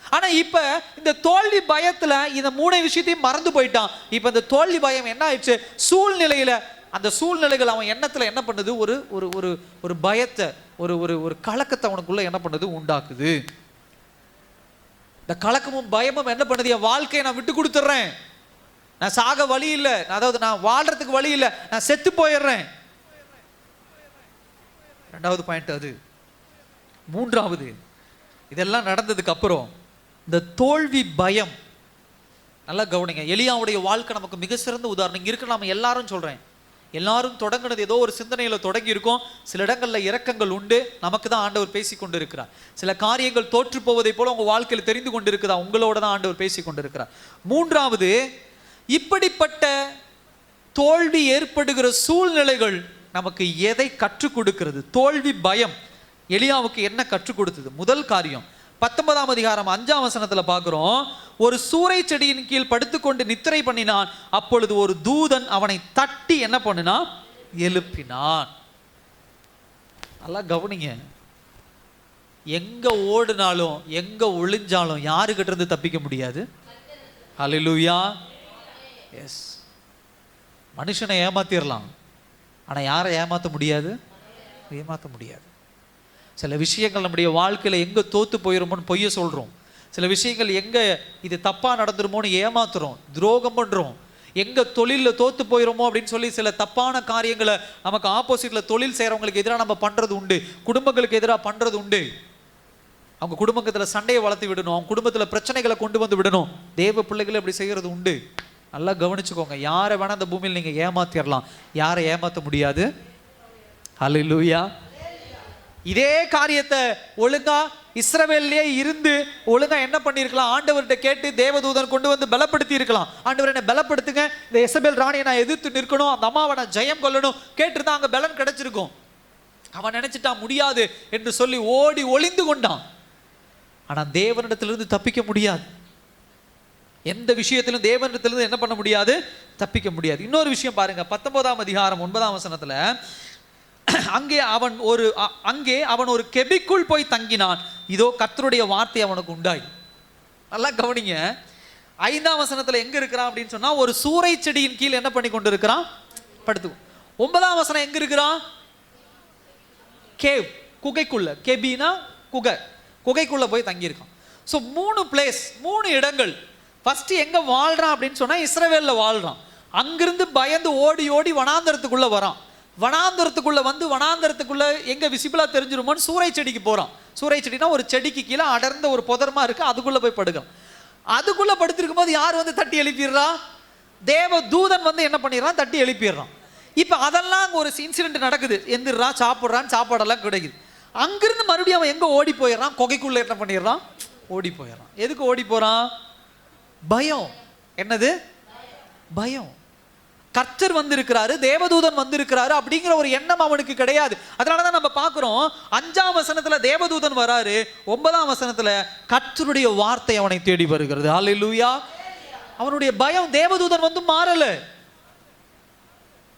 [SPEAKER 2] ஆனா இப்ப இந்த தோல்வி பயத்துல இந்த 3 விஷயத்தையும் மறந்து போயிட்டான். இப்ப இந்த தோல்வி பயம் என்ன ஆயிடுச்சு, சூழ்நிலையில அந்த சூழ்நிலைகள் அவன் எண்ணத்துல என்ன பண்ணுது, ஒரு ஒரு ஒரு ஒரு பயத்தை, ஒரு ஒரு ஒரு கலக்கத்தை அவனுக்குள்ள என்ன பண்ணுது, உண்டாக்குது. இந்த கலக்கமும் பயமும் என்ன பண்ணுது, என் வாழ்க்கையை நான் விட்டு கொடுத்துட்றேன், நான் சாக வழி இல்லை, அதாவது நான் வாழ்றதுக்கு வழி இல்லை, நான் செத்து போயிடுறேன். 2வது பாயிண்ட் அது. 3வது, இதெல்லாம் நடந்ததுக்கு அப்புறம் இந்த தோல்வி பயம், நல்லா கவனிங்க. எலியாவுடைய வாழ்க்கை நமக்கு மிக சிறந்த உதாரணம். இங்க இருக்க நாம எல்லாரும் சொல்றேன், எல்லாரும் தொடங்கினது ஏதோ ஒரு சிந்தனையில தொடங்கி இருக்கும். சில இடங்கள்ல இரக்கங்கள் உண்டு, நமக்கு தான் ஆண்டவர் பேசி கொண்டு இருக்கிறார். சில காரியங்கள் தோற்று போவதை போல உங்க வாழ்க்கையில் தெரிந்து கொண்டு இருக்குதா, உங்களோட தான் ஆண்டவர் பேசி கொண்டு இருக்கிறார். 3வது, இப்படிப்பட்ட தோல்வி ஏற்படுகிற சூழ்நிலைகள் நமக்கு எதை கற்றுக் கொடுக்கிறது? தோல்வி பயம் எலியாவுக்கு என்ன கற்றுக் கொடுத்தது? முதல் காரியம் 19ஆம் அதிகாரம் 5ஆம் வசனத்துல பார்க்கிறோம், ஒரு சூறை செடியின் கீழ் படுத்துக்கொண்டு நித்திரை பண்ணினான், அப்பொழுது ஒரு தூதன் அவனை தட்டி என்ன பண்ணினா, எழுப்பினான். நல்லா கவனிங்க. எங்க ஓடுனாலும் எங்க ஒளிஞ்சாலும் யாருக்கிட்ட இருந்து தப்பிக்க முடியாது. ஹல்லேலூயா. எஸ், மனுஷனை ஏமாத்திரலாம், ஆனா யாரை ஏமாற்ற முடியாது, ஏமாற்ற முடியாது. சில விஷயங்கள் நம்முடைய வாழ்க்கையில எங்க தோத்து போயிருமோன்னு பொய்ய சொல்றோம், சில விஷயங்கள் எங்க இது தப்பா நடந்துருமோன்னு ஏமாத்துறோம், துரோகம் பண்றோம், எங்க தொழில தோத்து போயிருமோ அப்படின்னு சொல்லி சில தப்பான காரியங்களை நமக்கு ஆப்போசிட்ல தொழில் செய்யறவங்களுக்கு எதிராக நம்ம பண்றது உண்டு, குடும்பங்களுக்கு எதிராக பண்றது உண்டு. அவங்க குடும்பத்துல சண்டையை வளர்த்து விடணும், அவங்க குடும்பத்துல பிரச்சனைகளை கொண்டு வந்து விடணும். தேவ பிள்ளைகளை அப்படி செய்யறது உண்டு. நல்லா கவனிச்சுக்கோங்க. யாரை வேணா இந்த பூமியில் நீங்க ஏமாத்திரலாம், யாரை ஏமாற்ற முடியாது. ஹல்லேலூயா. இதே காரியத்தை ஒழுங்கா இஸ்ரவேல்லே இருந்து ஒழுங்கா என்ன பண்ணிருக்கலாம், ஆண்டவர்கிட்ட கேட்டு தேவதூதன் கொண்டு வந்து பலப்படுத்தி இருக்கலாம். ஆண்டவர் என்ன பலப்படுத்துங்க, இந்த எசபேல் ராணியை நான் எதிர்த்து நிற்கணும், அந்த அம்மாவை நான் ஜெயம் கொள்ளணும் கேட்டுருந்தா அங்க பலன் கிடைச்சிருக்கும். அவன் நினைச்சிட்டான் முடியாது என்று சொல்லி ஓடி ஒளிந்து கொண்டான். ஆனா தேவனிடத்திலிருந்து தப்பிக்க முடியாது. எந்த விஷயத்திலும் தேவனிடத்திலிருந்து என்ன பண்ண முடியாது, தப்பிக்க முடியாது. இன்னொரு விஷயம் பாருங்க, 19ஆம் அதிகாரம் 9ஆம் வசனத்துல, அங்கே அவன் ஒரு கெபிக்குள் போய் தங்கினான், இதோ கர்த்தருடைய வார்த்தை அவனுக்கு உண்டாய். நல்லா கவனிங்க. 5ஆம் வசனத்துல எங்க இருக்கிறான் அப்படின்னு சொன்னா ஒரு சூறை செடியின் கீழ் என்ன பண்ணி கொண்டு இருக்கிறான், படுத்து. 9ஆம் வசனம் எங்க இருக்கிறான், கேவ், குகைக்குள்ள. கெபினா குகை, குகைக்குள்ள போய் தங்கி இருக்கான். ஸோ 3 பிளேஸ், 3 இடங்கள். ஃபர்ஸ்ட் எங்க வாழ்றான் அப்படின்னு சொன்னா இஸ்ரவேல்ல வாழ்றான். அங்கிருந்து பயந்து ஓடி ஓடி வனாந்தரத்துக்குள்ள வரான். வனாந்தரத்துக்குள்ள வந்து வனாந்தரத்துக்குள்ள எங்க விசிபிளா தெரிஞ்சிருமோன்னு சூறை செடிக்கு போறான். சூறை செடினா ஒரு செடிக்கு கீழே அடர்ந்த ஒரு புதர்மா இருக்கு, அதுக்குள்ள போய் படுக்கான். அதுக்குள்ள படுத்திருக்கும் போது யார் வந்து தட்டி எழுப்பிடுறா, தேவ தூதன் வந்து என்ன பண்ணிடுறான், தட்டி எழுப்பிடுறான். இப்ப அதெல்லாம் ஒரு இன்சிடென்ட் நடக்குது, எந்திரான், சாப்பிட்றான், சாப்பாடெல்லாம் கிடைக்குது. அங்கிருந்து மறுபடியும் அவன் எங்க ஓடி போயிடுறான், குகைக்குள்ள என்ன பண்ணிடுறான், ஓடி போயிடுறான். எதுக்கு ஓடி போறான், பயம். என்னது பயம். கர்த்தர் வந்திருக்கிறாரு, தேவதூதன் வந்திருக்கிறாரு அப்படிங்கிற ஒரு எண்ணம் அவனுக்கு கிடையாது. அதனாலதான் நம்ம பார்க்கிறோம் 5ஆம் வசனத்துல தேவதூதன் வராரு, 9ஆம் வசனத்துல கர்த்தருடைய வார்த்தை அவனை தேடி வருகிறது. ஹல்லேலூயா. அவனுடைய பயம் தேவதூதன் வந்து மாறல.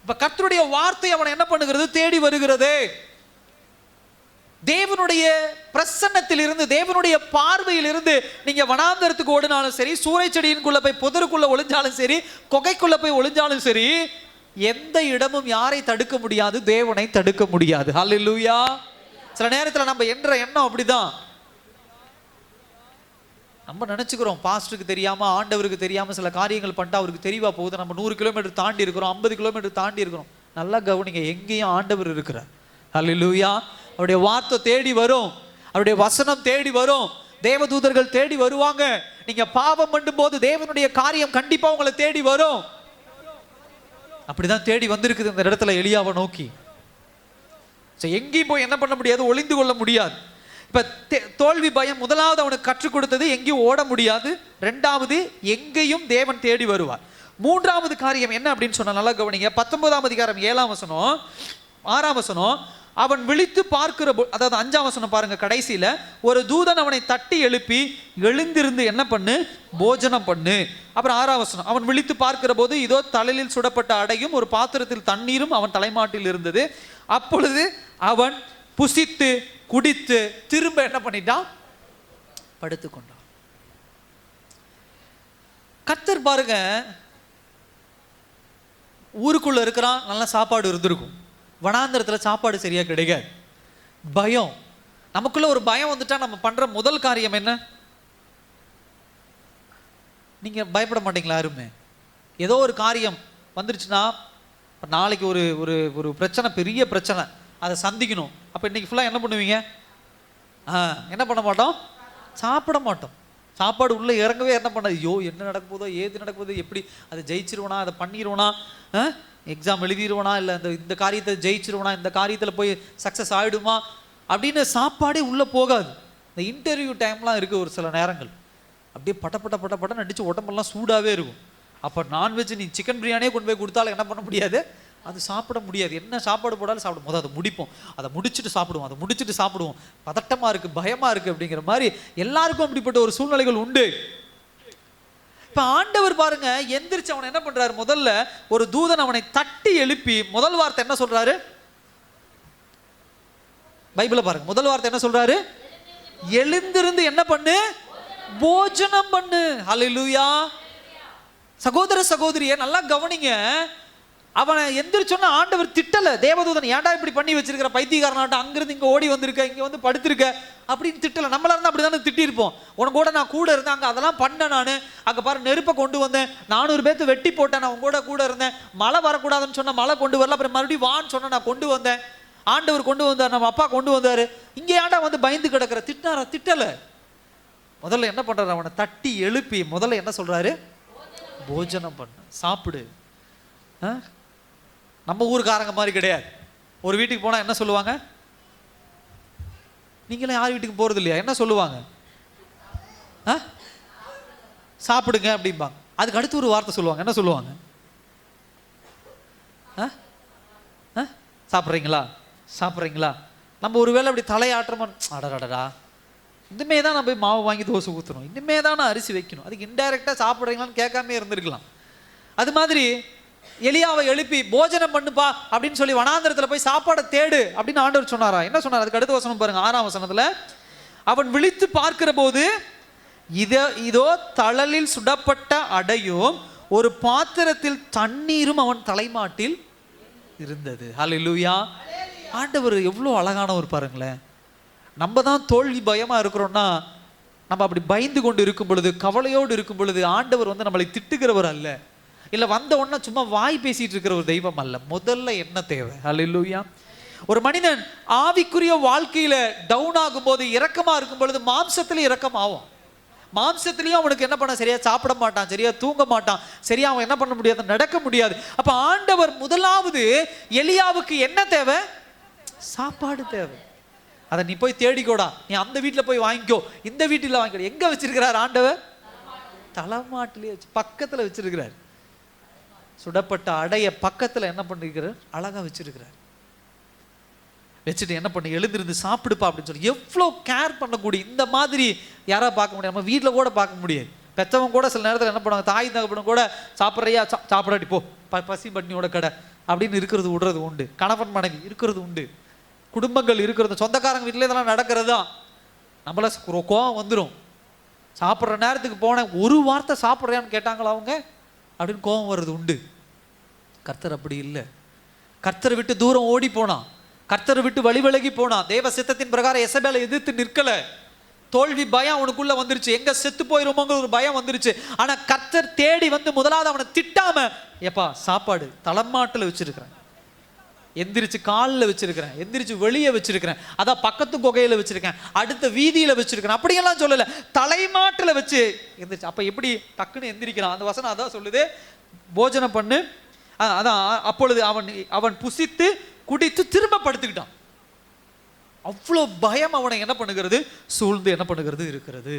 [SPEAKER 2] இப்ப கர்த்தருடைய வார்த்தை அவனை என்ன பண்ணுகிறது, தேடி வருகிறது. தேவனுடைய பிரசன்னத்தில் இருந்து, தேவனுடைய பார்வையில் இருந்து நீங்க வனாந்தரத்துக்கு ஓடினாலும் சரி, சூறை செடியின்குள்ள போய் புதருக்குள்ள ஒளிஞ்சாலும் சரி, குகைக்குள்ள போய் ஒளிஞ்சாலும் சரி, எந்த இடமும் யாரை தடுக்க முடியாது, தேவனை தடுக்க முடியாது. ஹல்லேலூயா. சில நேரத்தில் நம்ம என்ற எண்ணம் அப்படிதான். நம்ம நினைச்சுக்கிறோம் பாஸ்டருக்கு தெரியாம, ஆண்டவருக்கு தெரியாம சில காரியங்கள் பண்ணிட்டு அவருக்கு தெரியவா போகுது. நம்ம 100 கிலோமீட்டர் தாண்டி இருக்கிறோம், 50 கிலோமீட்டர் தாண்டி இருக்கிறோம். நல்லா கவனிங்க, எங்கேயும் ஆண்டவர் இருக்கிறார். ஹல்லேலூயா. அவருடைய வார்த்தை தேடி வரும், அவருடைய வசனம் தேடி வரும், தேவதூதர்கள் தேடி வருவாங்க. நீங்க பாவம் பண்ணும் போது தேவனுடைய காரியம் கண்டிப்பா உங்களை தேடி வரும். அப்படிதான் தேடி வந்திருக்குது இந்த இடத்துல எலியாவை நோக்கி. எங்கேயும் போய் என்ன பண்ண முடியாது, ஒளிந்து கொள்ள முடியாது. இப்ப தோல்வி பயம் முதலாவது அவனுக்கு கற்றுக் கொடுத்தது, எங்கேயும் ஓட முடியாது. 2வது, எங்கேயும் தேவன் தேடி வருவார். 3வது காரியம் என்ன அப்படின்னு சொன்னா நல்லா கவனிங்க. 19ஆம் அதிகாரம் 7ஆம் வசனம், 6ஆம் வசனம். அவன் விழித்து பார்க்கிற, அதாவது 5ஆம் வசனம் பாருங்க, கடைசியில ஒரு தூதன் அவனை தட்டி எழுப்பி எழுந்திருந்து என்ன பண்ணு, போஜனம் பண்ணு. அப்புறம் 6ஆம் வசனம், அவன் விழித்து பார்க்கிற போது இதோ தலையில் சுடப்பட்ட அடையும் ஒரு பாத்திரத்தில் தண்ணீரும் அவன் தலைமாட்டில் இருந்தது. அப்பொழுது அவன் புசித்து குடித்து திரும்ப என்ன பண்ணிட்டான், படுத்துக்கொண்டான். கர்த்தர் பாருங்க, ஊருக்குள்ள இருக்கிறான், நல்ல சாப்பாடு இருந்திருக்கும். வனாந்தரத்துல சாப்பாடு சரியா கிடைக்காது. பயம், நமக்குள்ள ஒரு பயம் வந்துட்டா நம்ம பண்ற முதல் காரியம் என்ன? நீங்க பயப்பட மாட்டீங்களா யாருமே? ஏதோ ஒரு காரியம் வந்துருச்சுன்னா, நாளைக்கு ஒரு ஒரு ஒரு பிரச்சனை, பெரிய பிரச்சனை, அதை சந்திக்கணும். அப்ப இன்னைக்கு ஃபுல்லா என்ன பண்ணுவீங்க? என்ன பண்ண மாட்டோம், சாப்பிட மாட்டோம். சாப்பாடு உள்ள இறங்கவே என்ன பண்ணாது, ஐயோ என்ன நடக்க போதோ, ஏது நடக்க போதோ, எப்படி அதை ஜெயிச்சிருவனா, அதை பண்ணிடுவனா, எக்ஸாம் எழுதிடுவனா, இல்லை இந்த காரியத்தை ஜெயிச்சிருவனா, இந்த காரியத்தில் போய் சக்ஸஸ் ஆகிடுமா அப்படின்னு சாப்பாடே உள்ளே போகாது. இந்த இன்டர்வியூ டைம்லாம் இருக்குது ஒரு சில நேரங்கள், அப்படியே பட்ட நடிச்சு உடம்பெல்லாம் சூடாகவே இருக்கும். அப்போ நான்வெஜ் நீ சிக்கன் பிரியாணியே கொண்டு போய் கொடுத்தாலும் என்ன பண்ண முடியாது, அது சாப்பிட முடியாது. என்ன சாப்பாடு போடாலும் சாப்பிடும் போது அதை முடிப்போம், அதை முடிச்சுட்டு சாப்பிடுவோம், அதை முடிச்சுட்டு சாப்பிடுவோம். பதட்டமாக இருக்குது, பயமாக இருக்குது அப்படிங்கிற மாதிரி எல்லாருக்கும் அப்படிப்பட்ட ஒரு சூழ்நிலைகள் உண்டு. இப்ப ஆண்டவர் பாருங்க எந்திரிச்சு அவன் என்ன பண்றாரு, முதல்ல ஒரு தூதன் அவனை தட்டி எழுப்பி முதல் வார்த்தை என்ன சொல்றாரு, பைபிள பாருங்க, முதல் வார்த்தை என்ன சொல்றாரு, எழுந்திருந்து என்ன பண்ணு, போஜனம் பண்ணு. ஹல்லேலூயா. சகோதர சகோதரியே நல்லா கவனிங்க, அவனை எந்திரிச்சோன்னா ஆண்டவர் திட்டல. தேவதூதன் ஏன்டா இப்படி பண்ணி வச்சிருக்கிற, பைத்தியக்காரனாட்டம் அங்கிருந்து இங்க ஓடி வந்திருக்க, இங்க வந்து படுத்திருக்க அப்படின்னு திட்டல. நம்மளா இருந்தா அப்படிதானே திட்டிருப்போம். உனக்கு கூட நான் கூட இருந்தேன், அங்க அதெல்லாம் பண்ண, நான் அங்க பாரு நெருப்பை கொண்டு வந்தேன், 400 பேர்த்து வெட்டி போட்டேன், நான் உங்க கூட இருந்தேன், மழை வரக்கூடாதுன்னு சொன்ன மழை கொண்டு வரல, அப்புறம் மறுபடியும் வான்னு சொன்ன நான் கொண்டு வந்தேன், ஆண்டவர் கொண்டு வந்தார், நம்ம அப்பா கொண்டு வந்தாரு, இங்க ஏன்டா வந்து பயந்து கிடக்கிற, திட்டினாரா? திட்டல. முதல்ல என்ன பண்றாரு, அவனை தட்டி எழுப்பி முதல்ல என்ன சொல்றாரு, போஜனம் பண்ணு, சாப்பிடு. நம்ம ஊருக்காரங்க மாதிரி கிடையாது. ஒரு வீட்டுக்கு போனால் என்ன சொல்லுவாங்க, நீங்களும் யார் வீட்டுக்கு போகிறது இல்லையா, என்ன சொல்லுவாங்க, சாப்பிடுங்க அப்படிம்பாங்க. அதுக்கு அடுத்து ஒரு வார்த்தை சொல்லுவாங்க, என்ன சொல்லுவாங்க, சாப்பிட்றீங்களா சாப்பிட்றீங்களா. நம்ம ஒரு வேளை அப்படி தலையாட்டுறோமா, அடடா இனிமே தான் நான் போய் மாவு வாங்கி தோசை ஊற்றணும், இனிமே தான் நான் அரிசி வைக்கணும், அதுக்கு இன்டைரக்டாக சாப்பிட்றீங்களான்னு கேட்காமே இருந்திருக்கலாம். அது மாதிரி எலியாவை எழுப்பி போஜனம் பண்ணுப்பா அப்படின்னு சொல்லி வனாந்தரத்தில் போய் சாப்பாடை தேடு அப்படின்னு ஆண்டவர் சொன்னாரா? என்ன சொன்னார்? அதுக்கு அடுத்த வசனம் பாருங்க, 6ஆம் வசனத்துல, அவன் விழித்து பார்க்கிற போது இதோ தழலில் சுடப்பட்ட அடையும் ஒரு பாத்திரத்தில் தண்ணீரும் அவன் தலைமாட்டில் இருந்தது. ஹல்லேலூயா. ஆண்டவர் எவ்வளோ அழகானவர் பாருங்களேன். நம்ம தான் தோல்வி பயமா இருக்கிறோம்னா, நம்ம அப்படி பயந்து கொண்டு இருக்கும் பொழுது, கவலையோடு இருக்கும் பொழுது, ஆண்டவர் வந்து நம்மளை திட்டுகிறவர் அல்ல, இல்லை வந்த உடனே சும்மா வாய் பேசிட்டு இருக்கிற ஒரு தெய்வம் அல்ல. முதல்ல என்ன தேவை? ஹல்லேலூயா. ஒரு மனிதன் ஆவிக்குரிய வாழ்க்கையில டவுன் ஆகும் போது, இரக்கமா இருக்கும் பொழுது மாம்சத்திலே இரக்கம் ஆகும். மாம்சத்திலையும் அவனுக்கு என்ன பண்ண, சரியா சாப்பிட மாட்டான், சரியா தூங்க மாட்டான், சரியா அவன் என்ன பண்ண முடியாது, நடக்க முடியாது. அப்ப ஆண்டவர் முதலாவது எலியாவுக்கு என்ன தேவை? சாப்பாடு தேவை. அதை நீ போய் தேடிக்கோடா, நீ அந்த வீட்டில் போய் வாங்கிக்கோ, இந்த வீட்டில் வாங்கிக்கோ. எங்க வச்சிருக்கிறார் ஆண்டவர்? தலைமாட்டிலே வச்சு பக்கத்தில் வச்சிருக்கிறார். சுடப்பட்ட அடைய பக்கத்தில் என்ன பண்ணிருக்கிறார்? அழகா வச்சிருக்கிறார். வச்சுட்டு என்ன பண்ண, எழுந்திருந்து சாப்பிடுப்பா அப்படின்னு சொல்லி எவ்வளோ கேர் பண்ணக்கூடிய, இந்த மாதிரி யாரா பார்க்க முடியாது. நம்ம வீட்டில் கூட பார்க்க முடியாது. பெற்றவங்க கூட சில நேரத்தில் என்ன பண்ணுவாங்க, தாய் தகப்பனும் கூட சாப்பிட்றியா, சாப்பிடாட்டி போ, பசி பட்னியோட கடை அப்படின்னு இருக்கிறது விடுறது உண்டு. கணவன் மனைவி இருக்கிறது உண்டு. குடும்பங்கள் இருக்கிறது, சொந்தக்காரங்க வீட்டில் இதெல்லாம் நடக்கிறது தான். நம்மள கோவம் வந்துடும். சாப்பிட்ற நேரத்துக்கு போனேன், ஒரு வார்த்தை சாப்பிட்றியான்னு கேட்டாங்களா அவங்க அப்படின்னு கோவம் வர்றது உண்டு. கர்த்தர் அப்படி இல்லை. கர்த்தரை விட்டு தூரம் ஓடி போனான், கர்த்தரை விட்டு வழி விலகி போனான். தேவ சித்தத்தின் பிரகாரம் எசபேலை எதிர்த்து நிற்கல. தோல்வி பயம் அவனுக்குள்ள வந்துருச்சு, எங்க செத்து போயிருமோங்கிற ஒரு பயம் வந்துருச்சு. ஆனா கர்த்தர் தேடி வந்து முதலாவது அவனை திட்டாம, எப்பா சாப்பாடு தலைமாட்டில் வச்சிருக்கிறேன், எந்திரிச்சு காலில் வச்சிருக்கிறேன், எந்திரிச்சு வெளியே வச்சிருக்கிறேன், அதான் பக்கத்து குகையில வச்சிருக்கேன், அடுத்த வீதியில வச்சிருக்கிறேன், அப்படியெல்லாம் சொல்லல, தலைமாட்டில் வச்சு எந்திரிச்சு. அப்ப எப்படி டக்குன்னு எந்திரிக்கிறான்? அந்த வசனம் அதான் சொல்லுது, போஜனம் பண்ணு. அதான் அப்பொழுது அவன் புசித்து குடித்து திரும்ப படுத்துக்கிட்டான். அவ்வளோ பயம் அவனை என்ன பண்ணுகிறது, சூழ்ந்து என்ன பண்ணுகிறது இருக்கிறது.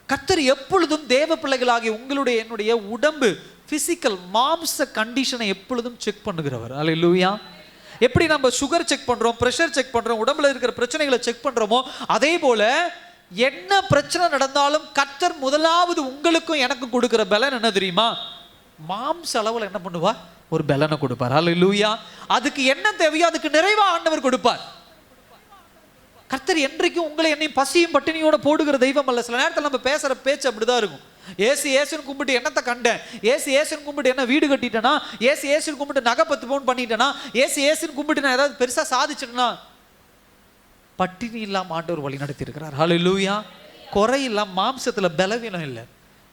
[SPEAKER 2] கர்த்தர் எப்பொழுதும் தேவ பிள்ளைகளாகிய உங்களுடைய என்னுடைய உடம்பு பிசிக்கல் மாம்ச கண்டிஷனை எப்பொழுதும் செக் பண்ணுகிறவர். அல்லேலூயா. எப்படி நம்ம சுகர் செக் பண்றோம், பிரஷர் செக் பண்றோம், உடம்புல இருக்கிற பிரச்சனைகளை செக் பண்றோமோ, அதே போல என்ன பிரச்சனை நடந்தாலும் கர்த்தர் முதலாவது உங்களுக்கும் எனக்கும் கொடுக்கிற பலன் என்ன தெரியுமா? மாம்ச அளவில் என்ன பண்ணுவார்? ஒரு பலனை கொடுப்பார். அல்லேலூயா. அதுக்கு என்ன தேவையோ அதுக்கு நிறைவா ஆண்டவர் கொடுப்பார். கர்த்தர் என்றைக்கும் உங்களை என்னையும் பசியும் பட்டினியோட போடுகிற தெய்வம் அல்ல. சில நேரத்தில் நம்ம பேசுற பேச்சு அப்படிதான் இருக்கும். ஏசு ஏசுன்னு கும்பிட்டு என்னத்தை கண்டேன், ஏசு ஏசுன்னு கும்பிட்டு என்ன வீடு கட்டிட்டேனா, ஏசு ஏசுன்னு கும்பிட்டு நகை 10 பவுன் பண்ணிட்டேனா, ஏசு ஏசுன்னு கும்பிட்டு நான் ஏதாவது பெருசா சாதிச்சிட்டேனா, பட்டினி இல்லாம ஆண்டவர் வழி நடத்தி இருக்கிறார். ஹல்லேலூயா. குறை இல்லாம, மாம்சத்துல பலவீனம் இல்லை,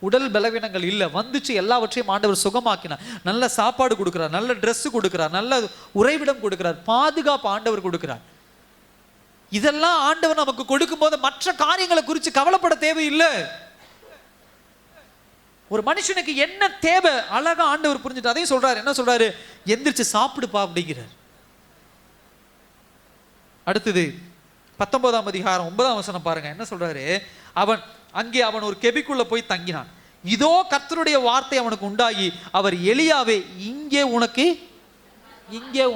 [SPEAKER 2] உடல் பலவீனங்கள் இல்லை, வந்துச்சு எல்லாவற்றையும் ஆண்டவர் சுகமாக்கினார். நல்ல சாப்பாடு கொடுக்கிறார், நல்ல ட்ரெஸ் கொடுக்கிறார், நல்ல உறைவிடம் கொடுக்கிறார், பாதுகாப்பு ஆண்டவர் கொடுக்கிறார். இதெல்லாம் ஆண்டவர் நமக்கு கொடுக்கும் போது மற்ற காரியங்களை குறித்து கவலைப்பட தேவையில்லை. ஒரு மனுஷனுக்கு என்ன தேவை அழகா ஆண்டவர் புரிஞ்சுட்டு அதையும் சொல்றாரு. என்ன சொல்றாரு? எந்திரிச்சு சாப்பிடுப்பா அப்படிங்கிறார். அடுத்தது 19ஆம் அதிகாரம் 9ஆம் வசனம் பாருங்க. என்ன சொல்றாரு? அவன் ஒரு கெபிக்குள்ள போய் தங்கினான். இதோ கர்த்தருடைய வார்த்தை அவனுக்கு உண்டாகி, அவர் எலியாவே இங்கே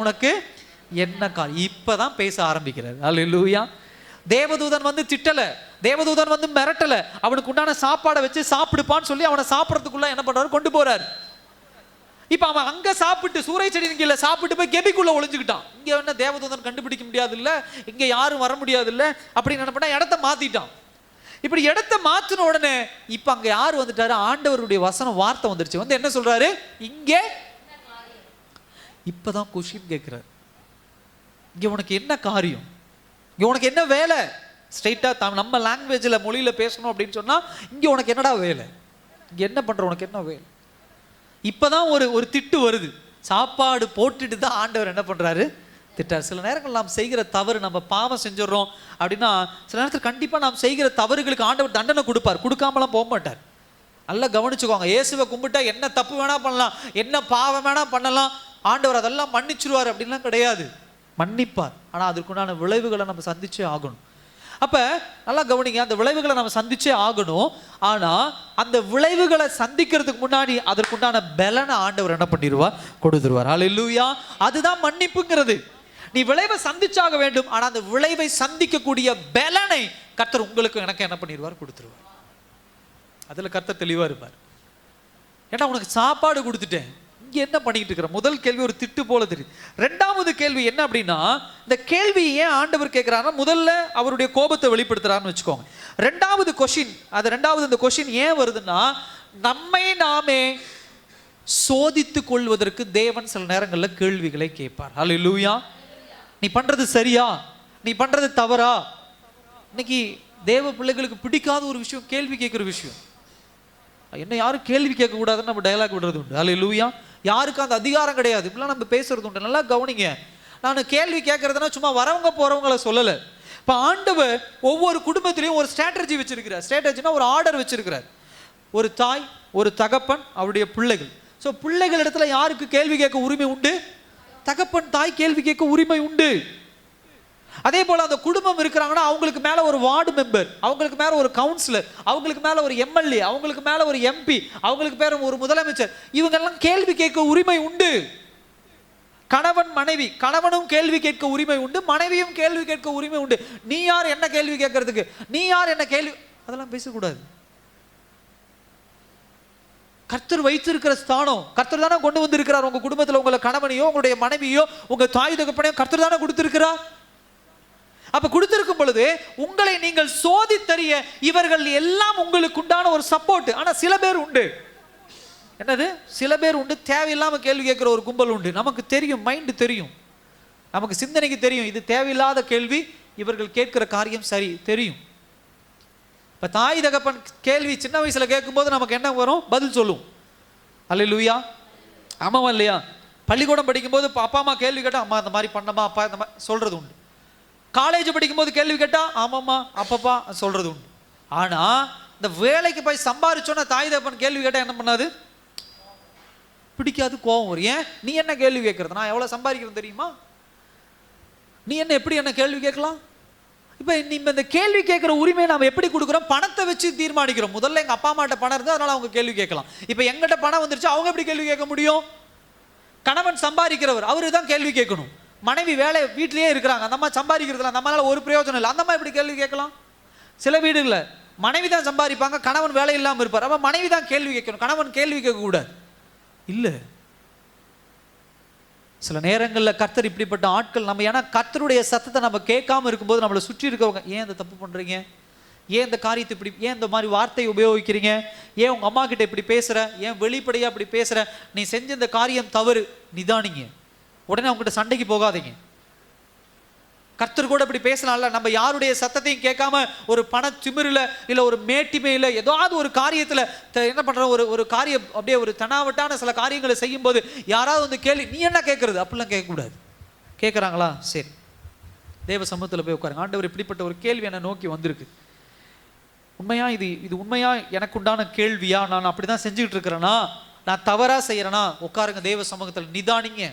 [SPEAKER 2] உனக்கு என்ன காரியம்? இப்பதான் பேச ஆரம்பிக்கிறார். அல்லேலூயா. தேவதூதன் வந்து திட்டல, தேவதூதன் வந்து மிரட்டல, அவனுக்கு உண்டான சாப்பாடை வச்சு சாப்பிடுப்பான்னு சொல்லி அவனை சாப்பிட்றதுக்குள்ள என்ன பண்றாரு? கொண்டு போறாரு. இப்ப அவன் அங்க சாப்பிட்டு சூறை செடியின் கீழே சாப்பிட்டு போய் கெபிக்குள்ள ஒளிஞ்சுக்கிட்டான். இங்க என்ன தேவதூதன் கண்டுபிடிக்க முடியாது இல்ல, இங்க யாரும் வர முடியாது இல்ல அப்படின்னு என்ன பண்ணா, இடத்த மாத்திட்டான். இப்படி இடத்த மாத்தின உடனே இப்ப அங்க யாரு வந்துட்டாரு? ஆண்டவருடைய வசனம் வார்த்தை வந்துருச்சு. வந்து என்ன சொல்றாரு? இங்கே இப்பதான் கொஸ்டின் கேட்கிறார். இங்க உனக்கு என்ன காரியம், இங்க உனக்கு என்ன வேலை? ஸ்ட்ரைட்டா நம்ம லாங்குவேஜ்ல மொழியில பேசணும் அப்படின்னு சொன்னா, இங்க உனக்கு என்னடா வேலை, இங்க என்ன பண்ற, உனக்கு என்ன வேலை? இப்பதான் ஒரு திட்டு வருது. சாப்பாடு போட்டுட்டு தான் ஆண்டவர் என்ன பண்றாரு? திட்டார். சில நேரங்கள் நாம் செய்கிற தவறு, நம்ம பாவம் செஞ்சிடறோம் அப்படின்னா, சில நேரத்தில் கண்டிப்பா நாம் செய்கிற தவறுகளுக்கு ஆண்டவர் தண்டனை கொடுப்பார், கொடுக்காமலாம் போக மாட்டார். நல்லா கவனிச்சுக்கோங்க. இயேசுவை கும்பிட்டா என்ன தப்பு வேணா பண்ணலாம், என்ன பாவம் வேணா பண்ணலாம், ஆண்டவர் அதெல்லாம் மன்னிச்சிருவார் அப்படின்லாம் கிடையாது. மன்னிப்பார். ஆனா அதற்குண்டான விளைவுகளை நம்ம சந்திச்சே ஆகணும். அப்ப நல்லா கவனிங்க, அந்த விளைவுகளை நம்ம சந்திச்சே ஆகணும். ஆனா அந்த விளைவுகளை சந்திக்கிறதுக்கு முன்னாடி அதற்குண்டான பலனை ஆண்டவர் என்ன பண்ணிடுவார்? கொடுத்துருவார். அல்லேலூயா. அதுதான் மன்னிப்புங்கிறது. நீ விளைவை சந்திச்சாக வேண்டும், ஆனா அந்த விளைவை சந்திக்கக்கூடிய பலனை கர்த்தர் உங்களுக்கு எனக்கு என்ன பண்ணிடுவார்? கொடுத்துருவார். அதுல கர்த்தர் தெளிவா இருப்பார். ஏன்னா உனக்கு சாப்பாடு கொடுத்துட்டேன், இங்க இங்க என்ன பண்ணிட்டு இருக்கிற? முதல் கேள்வி ஒரு திட்டு போல தெரியுது. ரெண்டாவது கேள்வி என்ன அப்படின்னா, இந்த கேள்வி ஏன் ஆண்டவர் கேட்கிறாருன்னா, முதல்ல அவருடைய கோபத்தை வெளிப்படுத்துறாருன்னு வச்சுக்கோங்க. ரெண்டாவது இந்த கொஸ்டின் ஏன் வருதுன்னா, நம்மை நாமே சோதித்துக் கொள்வதற்கு தேவன் சில நேரங்களில் கேள்விகளை கேட்பார். ஹல்லேலூயா. நீ பண்றது சரியா, நீ பண்றது தவறா? இன்னைக்கு தேவ பிள்ளைகளுக்கு பிடிக்காத ஒரு விஷயம் கேள்வி கேட்கிற விஷயம். என்ன யாரும் கேள்வி கேட்க கூடாதுன்னு நம்ம டயலாக் விடுறது உண்டு. ஹல்லேலூயா. யாருக்கு அந்த அதிகாரம் கிடையாது, இப்படிலாம் நம்ம பேசுறது உண்டு. நல்லா கவனிங்க. நான் கேள்வி கேட்கறதுனா சும்மா வரவங்க போறவங்களை சொல்லலை. இப்போ ஆண்டவர் ஒவ்வொரு குடும்பத்திலையும் ஒரு ஸ்ட்ராட்டஜி வச்சிருக்கிறார். ஸ்ட்ராட்டஜினா ஒரு ஆர்டர் வச்சிருக்கிறார். ஒரு தாய், ஒரு தகப்பன், அவருடைய பிள்ளைகள். ஸோ பிள்ளைகள் இடத்துல யாருக்கு கேள்வி கேட்க உரிமை உண்டு? தகப்பன், தாய் கேள்வி கேட்க உரிமை உண்டு. அதே போல அந்த குடும்பம் இருக்கிறாங்கன்னா அவங்களுக்கு மேல ஒரு வார்டு மெம்பர், அவங்களுக்கு மேல ஒரு கவுன்சிலர், அவங்களுக்கு மேல ஒரு எம்எல்ஏ, அவங்களுக்கு மேல ஒரு எம்பி, அவங்களுக்கு பேர் ஒரு முதலமைச்சர், இவங்க எல்லாம் கேள்வி கேட்க உரிமை உண்டு. கணவன் மனைவி, கணவனும் கேள்வி கேட்க உரிமை உண்டு, மனைவியும் கேள்வி கேட்க உரிமை உண்டு. நீ யார் என்ன கேள்வி கேட்கறதுக்கு? நீ யார் என்ன கேள்வி? அதெல்லாம் பேசக்கூடாது. கர்த்தர் வைத்திருக்கிற ஸ்தானம், கர்த்தர் தானே கொண்டு வந்து இருக்கிறார். உங்க குடும்பத்தில் உங்களை கணவனையோ உங்களுடைய மனைவியோ உங்க தாய் தகப்பனையோ கர்த்தர் தானே கொடுத்திருக்கிறார். அப்ப கொடுத்திருக்கும் பொழுது உங்களை நீங்கள் சோதித்தறிய இவர்கள் எல்லாம் உங்களுக்கு உண்டான ஒரு சப்போர்ட். ஆனா சில பேர் உண்டு, என்னது சில பேர் உண்டு, தேவையில்லாம கேள்வி கேட்கிற ஒரு கும்பல் உண்டு. நமக்கு தெரியும், மைண்டு தெரியும், நமக்கு சிந்தனைக்கு தெரியும், இது தேவையில்லாத கேள்வி, இவர்கள் கேட்கிற காரியம் சரி தெரியும். இப்ப தாய் தகப்பன் கேள்வி சின்ன வயசுல கேட்கும்போது நமக்கு என்ன வரும்? பதில் சொல்லும். அல்லேலூயா. ஆமாவா இல்லையா? பள்ளிக்கூடம் படிக்கும்போது அப்பா அம்மா கேள்வி கேட்டா அம்மா இந்த மாதிரி பண்ணமா அப்பா இந்த மாதிரி சொல்றது உண்டு. காலேஜ் படிக்கும்போது கேள்வி கேட்டா ஆமாம்மா அப்பப்பா சொல்றது உண்டு. ஆனா இந்த வேலைக்கு போய் சம்பாதிச்சோன்னா தாய் தகப்பன் கேள்வி கேட்டா என்ன பண்ணாது? பிடிக்காது, கோபம் வரும். ஏன்? நீ என்ன கேள்வி கேட்கறது? நான் எவ்வளவு சம்பாதிக்கிறேன் தெரியுமா? நீ என்ன எப்படி என்ன கேள்வி கேட்கலாம்? இப்ப இந்த கேள்வி கேட்கிற உரிமையை நாம எப்படி கொடுக்குறோம்? பணத்தை வச்சு தீர்மானிக்கிறோம். முதல்ல எங்க அப்பா அம்மாட்ட பணம் இருந்தா அதனால அவங்க கேள்வி கேட்கலாம். இப்ப எங்கிட்ட பணம் வந்துருச்சு, அவங்க எப்படி கேள்வி கேட்க முடியும்? கணவன் சம்பாதிக்கிறவர், அவரு தான் கேள்வி கேட்கணும். மனைவி வேலை வீட்டிலேயே இருக்கிறாங்க, அந்த அம்மா சம்பாதிக்கிறதுல அந்த அம்மால ஒரு பிரயோஜனம் இல்லை, அந்த அம்மா எப்படி கேள்வி கேட்கலாம்? சில வீடுகளில் மனைவி தான் சம்பாதிப்பாங்க, கணவன் வேலை இல்லாமல் இருப்பார். அப்ப மனைவி தான் கேள்வி கேட்கணும், கணவன் கேள்வி கேட்க கூடாது. இல்ல, சில நேரங்களில் கர்த்தர் இப்படிப்பட்ட ஆட்கள் நம்ம, ஏன்னா கர்த்தருடைய சத்தத்தை நம்ம கேட்காம இருக்கும்போது நம்மளை சுற்றி இருக்கவங்க, ஏன் இந்த தப்பு பண்றீங்க, ஏன் இந்த காரியத்தை இப்படி, ஏன் இந்த மாதிரி வார்த்தையை உபயோகிக்கிறீங்க, ஏன் உங்க அம்மா கிட்ட இப்படி பேசுற, ஏன் வெளிப்படையா இப்படி பேசுற, நீ செஞ்ச இந்த காரியம் தவறு, நிதானிங்க. உடனே அவங்ககிட்ட சண்டைக்கு போகாதீங்க. கர்த்தர் கூட இப்படி பேசலாம்ல. நம்ம யாருடைய சத்தத்தையும் கேட்காம ஒரு பண திமிரில் இல்லை ஒரு மேட்டிமையில் ஏதாவது ஒரு காரியத்தில் என்ன பண்ணுறோம், ஒரு காரியம் அப்படியே ஒரு தனாவட்டான சில காரியங்களை செய்யும்போது யாராவது வந்து கேள்வி, நீ என்ன கேட்கறது, அப்படிலாம் கேட்கக்கூடாது. கேட்குறாங்களா, சரி தேவ சமூகத்தில் போய் உட்காருங்க. ஆண்டவர் இப்படிப்பட்ட ஒரு கேள்வி என்னை நோக்கி வந்திருக்கு, உண்மையா இது உண்மையா எனக்கு உண்டான கேள்வியா, நான் அப்படி தான் செஞ்சுக்கிட்டு இருக்கிறேன்னா, நான் தவறாக செய்கிறேன்னா, உட்காருங்க தேவ சமூகத்தில், நிதானிங்க.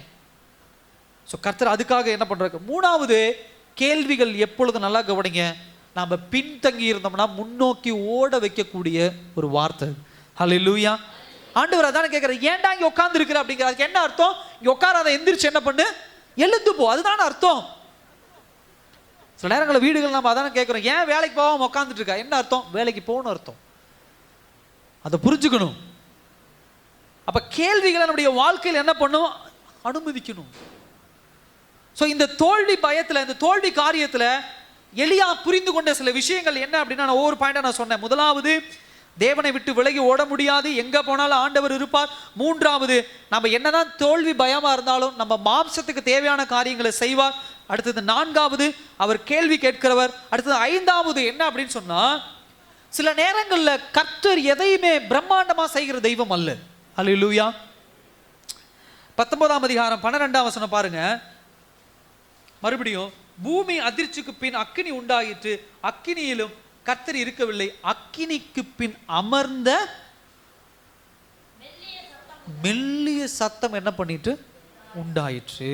[SPEAKER 2] ஸோ கர்த்தர் அதுக்காக என்ன பண்ணுறாங்க? மூணாவது, கேள்விகள் எப்பொழுது நல்லா கவனிங்க, நம்ம பின்தங்கி இருந்தோம்னா முன்னோக்கி ஓட வைக்கக்கூடிய ஒரு வார்த்தை. ஹல்லேலூயா. ஆண்டவர் அதானே கேட்குறாரு, ஏன்டா இங்கே உட்கார்ந்து இருக்கிற அப்படிங்கிற, அதுக்கு என்ன அர்த்தம்? இங்கே உட்காராத, எந்திரிச்சு என்ன பண்ணு, எழுந்து போ, அதுதானே அர்த்தம். சில நேரங்களில் வீடுகள் நம்ம அதானே கேட்குறோம், ஏன் வேலைக்கு போகாமல் உட்காந்துட்டு இருக்கா, என்ன அர்த்தம்? வேலைக்கு போகணும் அர்த்தம். அதை புரிஞ்சுக்கணும். அப்போ கேள்விகளை நம்முடைய வாழ்க்கையில் என்ன பண்ணும்? அனுமதிக்கணும். ஸோ இந்த தோல்வி பயத்தில், இந்த தோல்வி காரியத்தில் எலியா புரிந்து கொண்ட சில விஷயங்கள் என்ன அப்படின்னா, நான் ஒவ்வொரு பாயிண்டாக நான் சொன்னேன். முதலாவது, தேவனை விட்டு விலகி ஓட முடியாது, எங்கே போனாலும் ஆண்டவர் இருப்பார். மூன்றாவது, நம்ம என்னதான் தோல்வி பயமாக இருந்தாலும் நம்ம மாம்சத்துக்கு தேவையான காரியங்களை செய்வார். அடுத்தது நான்காவது, அவர் கேள்வி கேட்கிறவர். அடுத்தது ஐந்தாவது என்ன அப்படின்னு சொன்னால், சில நேரங்களில் கர்த்தர் எதையுமே பிரம்மாண்டமாக செய்கிற தெய்வம் அல்ல. அல்லேலூயா. 19ஆம் அதிகாரம் 12ஆம் வசனம் பாருங்க. மறுபடியும், பூமி அதிர்ச்சிக்கு பின் அக்கினி உண்டாயிற்று, அக்கினியிலும் கர்த்தர் இருக்கவில்லை, அக்கினிக்கு பின் அமர்ந்த மெல்லிய சத்தம் என்ன பண்ணிட்டு உண்டாயிற்று.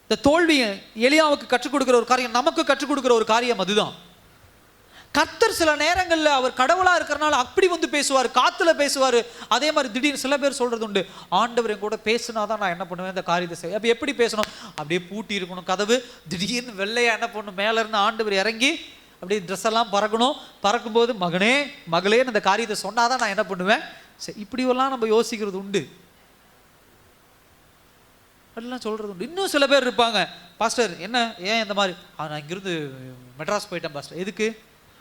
[SPEAKER 2] இந்த தோல்வியை எலியாவுக்கு கற்றுக் கொடுக்கிற ஒரு காரியம், நமக்கு கற்றுக் கொடுக்கிற ஒரு காரியம் அதுதான். கர்த்தர் சில நேரங்களில் அவர் கடவுளாக இருக்கிறனால அப்படி வந்து பேசுவார், காத்துல பேசுவார். அதே மாதிரி திடீர்னு சில பேர் சொல்றது உண்டு, ஆண்டவர் என் கூட பேசினா தான் நான் என்ன பண்ணுவேன், இந்த காரியத்தை செய்ய. அப்போ எப்படி பேசணும்? அப்படியே பூட்டி இருக்கணும் கதவு, திடீர்னு வெள்ளையா என்ன பண்ணணும், மேலே இருந்து ஆண்டவர் இறங்கி அப்படியே ட்ரெஸ் எல்லாம் பறக்கணும். பறக்கும்போது மகனே மகளேன்னு இந்த காரியத்தை சொன்னாதான் நான் என்ன பண்ணுவேன். சரி, இப்படியெல்லாம் நம்ம யோசிக்கிறது உண்டு. அப்படிலாம் சொல்கிறது உண்டு. இன்னும் சில பேர் இருப்பாங்க, பாஸ்டர் என்ன ஏன் இந்த மாதிரி, நான் இங்கிருந்து மெட்ராஸ் போயிட்டேன் பாஸ்டர். எதுக்கு?